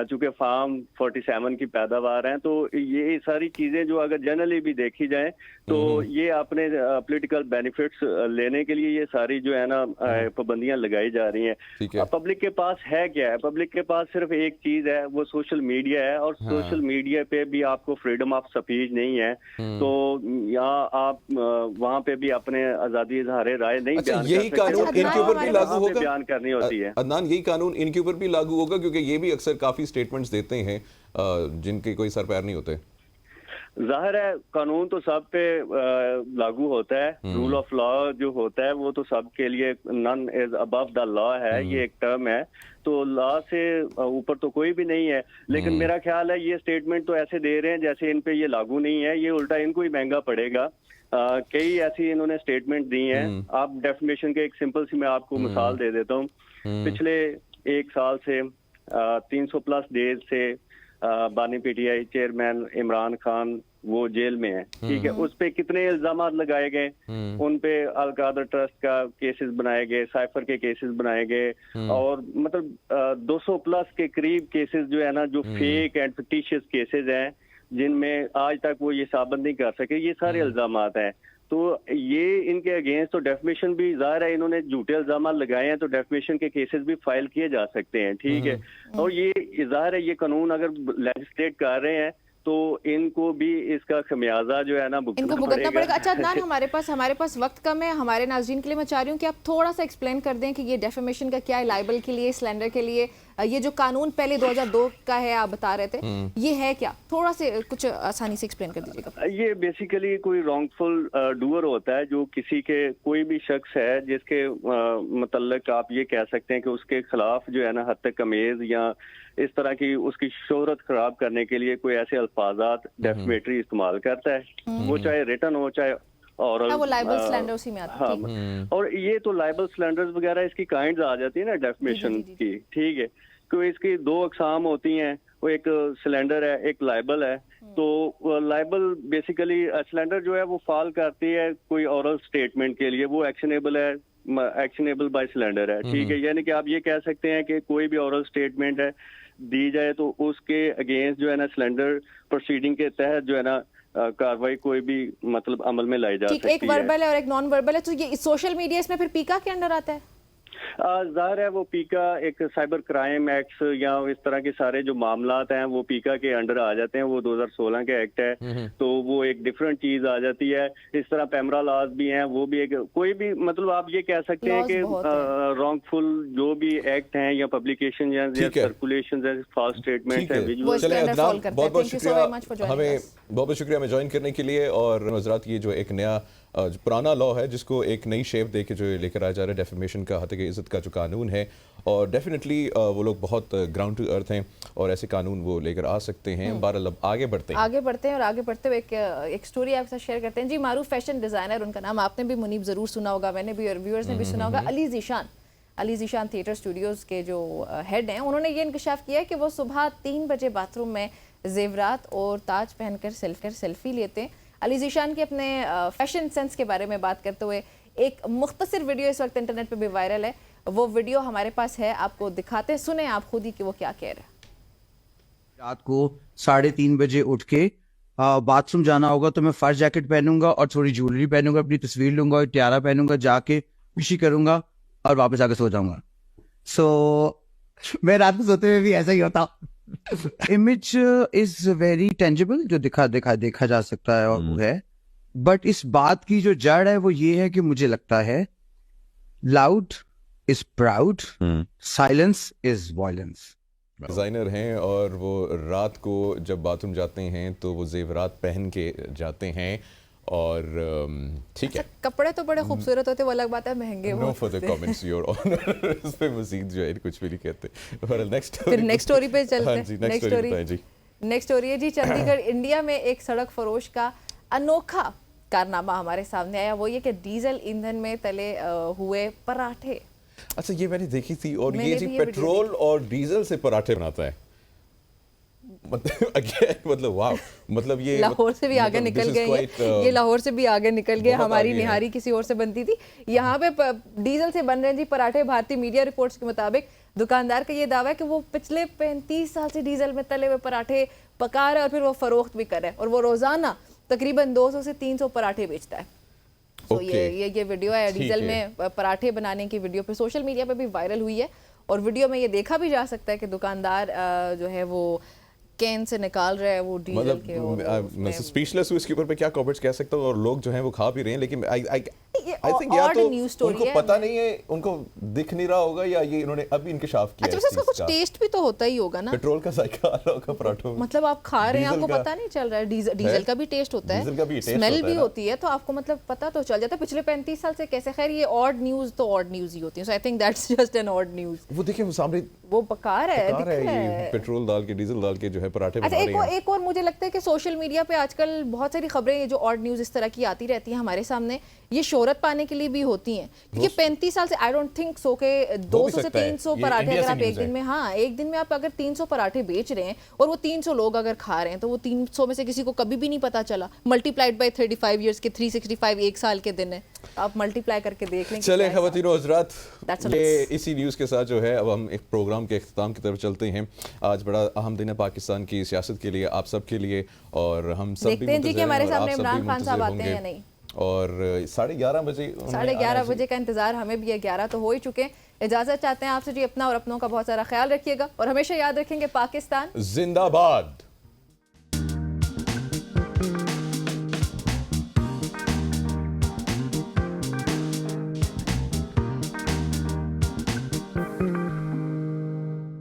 चूंकि फार्म 47 की पैदावार है। तो ये सारी चीजें जो अगर जनरली भी देखी जाए तो ये अपने पॉलिटिकल बेनिफिट्स लेने के लिए ये सारी जो है ना पाबंदियां लगाई जा रही हैं। पब्लिक के पास है क्या है? पब्लिक के पास सिर्फ एक चीज है, वो सोशल मीडिया है, और सोशल मीडिया पे भी आपको फ्रीडम ऑफ स्पीच नहीं है, तो यहाँ आप वहाँ पे भी अपने आजादी इजहार राय नहीं बयान यही कानून इनके ऊपर भी लागू होगा? बयान करनी होती है अदनान, यही कानून इनके ऊपर भी लागू होगा? क्योंकि ये भी अक्सर काफी स्टेटमेंट्स देते हैं जिनके कोई सर पैर नहीं होते। जाहिर है कानून तो सब पे लागू होता है, रूल ऑफ लॉ जो होता है वो तो सब के लिए, none is above the law है, ये एक टर्म है, तो लॉ से ऊपर तो कोई भी नहीं है। लेकिन मेरा ख्याल है ये स्टेटमेंट तो ऐसे दे रहे हैं जैसे इन पे ये लागू नहीं है, ये उल्टा इनको ही महंगा पड़ेगा। कई ऐसी इन्होंने स्टेटमेंट दी हैं। आप डेफिनेशन के एक सिंपल सी मैं आपको मिसाल दे देता हूँ। पिछले एक साल से 300 प्लस डेज से बानी पीटीआई चेयरमैन इमरान खान वो जेल में है, ठीक है। उस पे कितने इल्जाम लगाए गए, उन पे अल कादर ट्रस्ट का केसेस बनाए गए, साइफर के केसेस बनाए गए, और मतलब 200 प्लस के करीब केसेस जो है ना, जो फेक एंड फिक्टिशियस केसेस हैं, जिनमें आज तक वो ये साबित नहीं कर सके, ये सारे इल्जाम हैं। तो ये इनके अगेंस्ट तो डेफमेशन भी, जाहिर है इन्होंने झूठे इल्जाम लगाए हैं, तो डेफमेशन के केसेस भी फाइल किए जा सकते हैं, ठीक है। और ये जाहिर है ये कानून अगर लेजिस्लेट कर रहे हैं तो इनको भी इसका खमियाजा जो है ना इनको भुगतना पड़ेगा। अच्छा अदनान, हमारे पास वक्त कम है, हमारे नाज़रीन के लिए मैं चाह रही हूँ कि आप थोड़ा सा एक्सप्लेन कर दें कि ये डेफेमेशन का क्या है, लाइबल के लिए, स्लैंडर के लिए, ये जो कानून पहले 2002 का है आप बता रहे थे, ये है क्या? थोड़ा से कुछ आसानी से एक्सप्लेन कर दीजिएगा। ये बेसिकली कोई रॉन्गफुल डूअर होता है, जो किसी के कोई भी शख्स है जिसके मतलब आप ये कह सकते हैं कि उसके खिलाफ जो है ना हद तक अमेज या इस तरह की उसकी शोहरत खराब करने के लिए कोई ऐसे अल्फाजात डेफमेटरी इस्तेमाल करता है, वो चाहे रिटन हो चाहे और वो लाइबल स्लैंडर उसी में आता है। हाँ, और ये तो लाइबल स्लैंडर्स वगैरह इसकी काइंड्स आ जाती है ना डेफमेशन की, ठीक है। तो इसकी दो अकसाम होती हैं, वो एक सिलेंडर है, एक लाइबल है। तो लाइबल बेसिकली सिलेंडर जो है वो फॉल करती है कोई ओरल स्टेटमेंट के लिए, वो एक्शनेबल है, एक्शनेबल बाय सिलेंडर है, ठीक है। यानी कि आप ये कह सकते हैं कि कोई भी ओरल स्टेटमेंट है दी जाए तो उसके अगेंस्ट जो है ना सिलेंडर प्रोसीडिंग के तहत जो है ना कार्रवाई कोई भी मतलब अमल में लाई जा सकती है। एक वर्बल है और एक नॉन वर्बल है, तो ये सोशल मीडिया इसमें फिर पीका के अंडर आता है? जाहिर है वो पीका एक साइबर क्राइम एक्ट या इस तरह के सारे जो मामलात हैं वो पीका के अंडर आ जाते हैं। वो 2016 के एक्ट है, तो वो एक डिफरेंट चीज आ जाती है। इस तरह पेमरा लॉज भी हैं, वो भी एक कोई भी मतलब आप ये कह सकते हैं कि रॉन्गफुल जो भी एक्ट हैं या पब्लिकेशन या सर्कुलेशन या फॉल्स स्टेटमेंट है, बहुत बहुत शुक्रिया, हमें बहुत शुक्रिया हमें ज्वाइन करने के लिए। और हज़रात, ये जो एक नया पुराना लॉ है जिसको एक नई शेप दे के जो लेकर आया जा रहा है, डेफेमेशन का हत्या की इज्जत का जो कानून है, और डेफिनेटली वो लोग बहुत ग्राउंड टू अर्थ हैं और ऐसे कानून वो लेकर आ सकते हैं। बहरहाल अब आगे बढ़ते हैं और आगे बढ़ते हुए एक स्टोरी आपके साथ शेयर करते हैं। जी, मारूफ फैशन डिज़ाइनर, उनका नाम आपने भी मुनीब ज़रूर सुना होगा, मैंने भी और व्यूअर्स ने भी सुना होगा, अली ज़ीशान थिएटर स्टूडियोज़ के जो हेड हैं, उन्होंने ये इंकशाफ किया कि वो सुबह 3 बजे बाथरूम में जेवरात और ताज पहनकर सेल्फी लेते हैं। अली ज़ीशान के अपने फैशन सेंस के बारे में बात करते हुए एक मुख्तसर वीडियो इस वक्त इंटरनेट पे भी वायरल है, वो वीडियो हमारे पास है, आपको दिखाते हैं, सुने आप खुद ही कि वो क्या कह रहे हैं। रात को 3:30 बजे उठ के बाथरूम जाना होगा तो मैं फर्स्ट जैकेट पहनूंगा और थोड़ी ज्वेलरी पहनूंगा, अपनी तस्वीर लूंगा और टियारा पहनूंगा, जाके खुशी करूंगा और वापस आके सो जाऊंगा। मैं रात में सोते हुए भी ऐसा ही होता। इमेज इज वेरी टेंजिबल, जो देखा जा सकता है, और वो है, बट इस बात की जो जड़ है वो ये है कि मुझे लगता है loud is proud, silence is violence. Designer हैं और वो रात को जब बाथरूम जाते हैं तो वो जेवरात पहन के जाते हैं और ठीक है। कपड़े तो बड़े खूबसूरत होते, वो अलग बात है, महंगे no further comments your honour. इस पे मजीद जो है कुछ भी नहीं कहते। और नेक्स्ट स्टोरी पे चलते हैं। नेक्स्ट स्टोरी बताएं जी। नेक्स्ट स्टोरी है जी, चंडीगढ़ इंडिया में एक सड़क फरोश का अनोखा कारनामा हमारे सामने आया। वो ये कि डीजल ईंधन में तले हुए पराठे। अच्छा, ये मैंने देखी थी और ये जी पेट्रोल और डीजल से पराठे बनाता है। मतलब वाह, मतलब ये लाहौर से भी आगे निकल गए ये लाहौर से भी आगे निकल गए। हमारी निहारी किसी और से बनती थी, यहाँ पे डीजल से बन रहे हैं जी पराठे। भारतीय मीडिया रिपोर्ट्स के मुताबिक दुकानदार का ये दावा है कि वो पिछले 35 साल से डीजल में तले हुए पराठे पका रहा है और फिर वो फरोख्त भी कर रहा है और वो रोजाना तकरीबन 200 से 300 पराठे बेचता है। तो ये वीडियो है डीजल में पराठे बनाने की वीडियो पे सोशल मीडिया पे भी वायरल हुई है और वीडियो में ये देखा भी जा सकता है कि दुकानदार जो है वो कैन से निकाल रहा है वो डीजल के। मैं स्पीचलेस हूं इसके ऊपर पे क्या कमेंट्स कह सकता हूं। और लोग जो हैं वो खा भी रहे हैं, लेकिन आई थिंक या तो उनको पता नहीं है, उनको दिख नहीं रहा होगा, या ये इन्होंने अभी इंकशाफ किया है। अच्छा, इसका कुछ टेस्ट भी तो होता ही होगा ना, पेट्रोल का जायका आ रहा होगा पराठों में। मतलब आप खा रहे हैं, आपको पता नहीं चल रहा है। डीजल का भी टेस्ट होता है, स्मेल भी होती है, तो आपको मतलब पता तो चल जाता है। पिछले 35 साल से कैसे, खैर ये ऑड न्यूज तो ऑड न्यूज ही होती है। So I think that's just an odd news. वो देखिए वो सामने वो पका रहा है, पेट्रोल डाल के डीजल डाल के जो है पराठे बना रहे हैं। एक और मुझे लगता है कि सोशल मीडिया पे आजकल बहुत सारी खबरें जो ऑड न्यूज़ इस तरह की आती रहती हैं हमारे सामने, ये शोहरत पाने के लिए भी होती हैं। क्योंकि 35 साल से आई डोंट थिंक सो के 200 से 300 पराठे अगर आप एक दिन में, हाँ एक दिन में आप अगर 300 पराठे बेच रहे हैं और वो 300 लोग अगर खा रहे हैं, तो वो 300 में से किसी को कभी भी नहीं पता चला। मल्टीप्लाइड बाय 35 ईयर्स के 365 एक साल के दिन है, आप मल्टीप्लाई करके देख लें। चलें ख़वातीन और हज़रात, ये इसी न्यूज़ के साथ जो है अब हम एक प्रोग्राम के इख्तिताम की तरफ चलते हैं। आज बड़ा अहम दिन है पाकिस्तान की सियासत के लिए, आप सब के लिए, और हम सब देखते हैं जी कि हमारे सामने इमरान खान साहब आते हैं या नहीं। और 11:30 बजे 11:30 बजे का इंतजार हमें भी है, 11 तो हो ही चुके हैं। इजाजत चाहते हैं आपसे जी, अपना और अपनों का बहुत सारा ख्याल रखिएगा और हमेशा याद रखेंगे पाकिस्तान जिंदाबाद।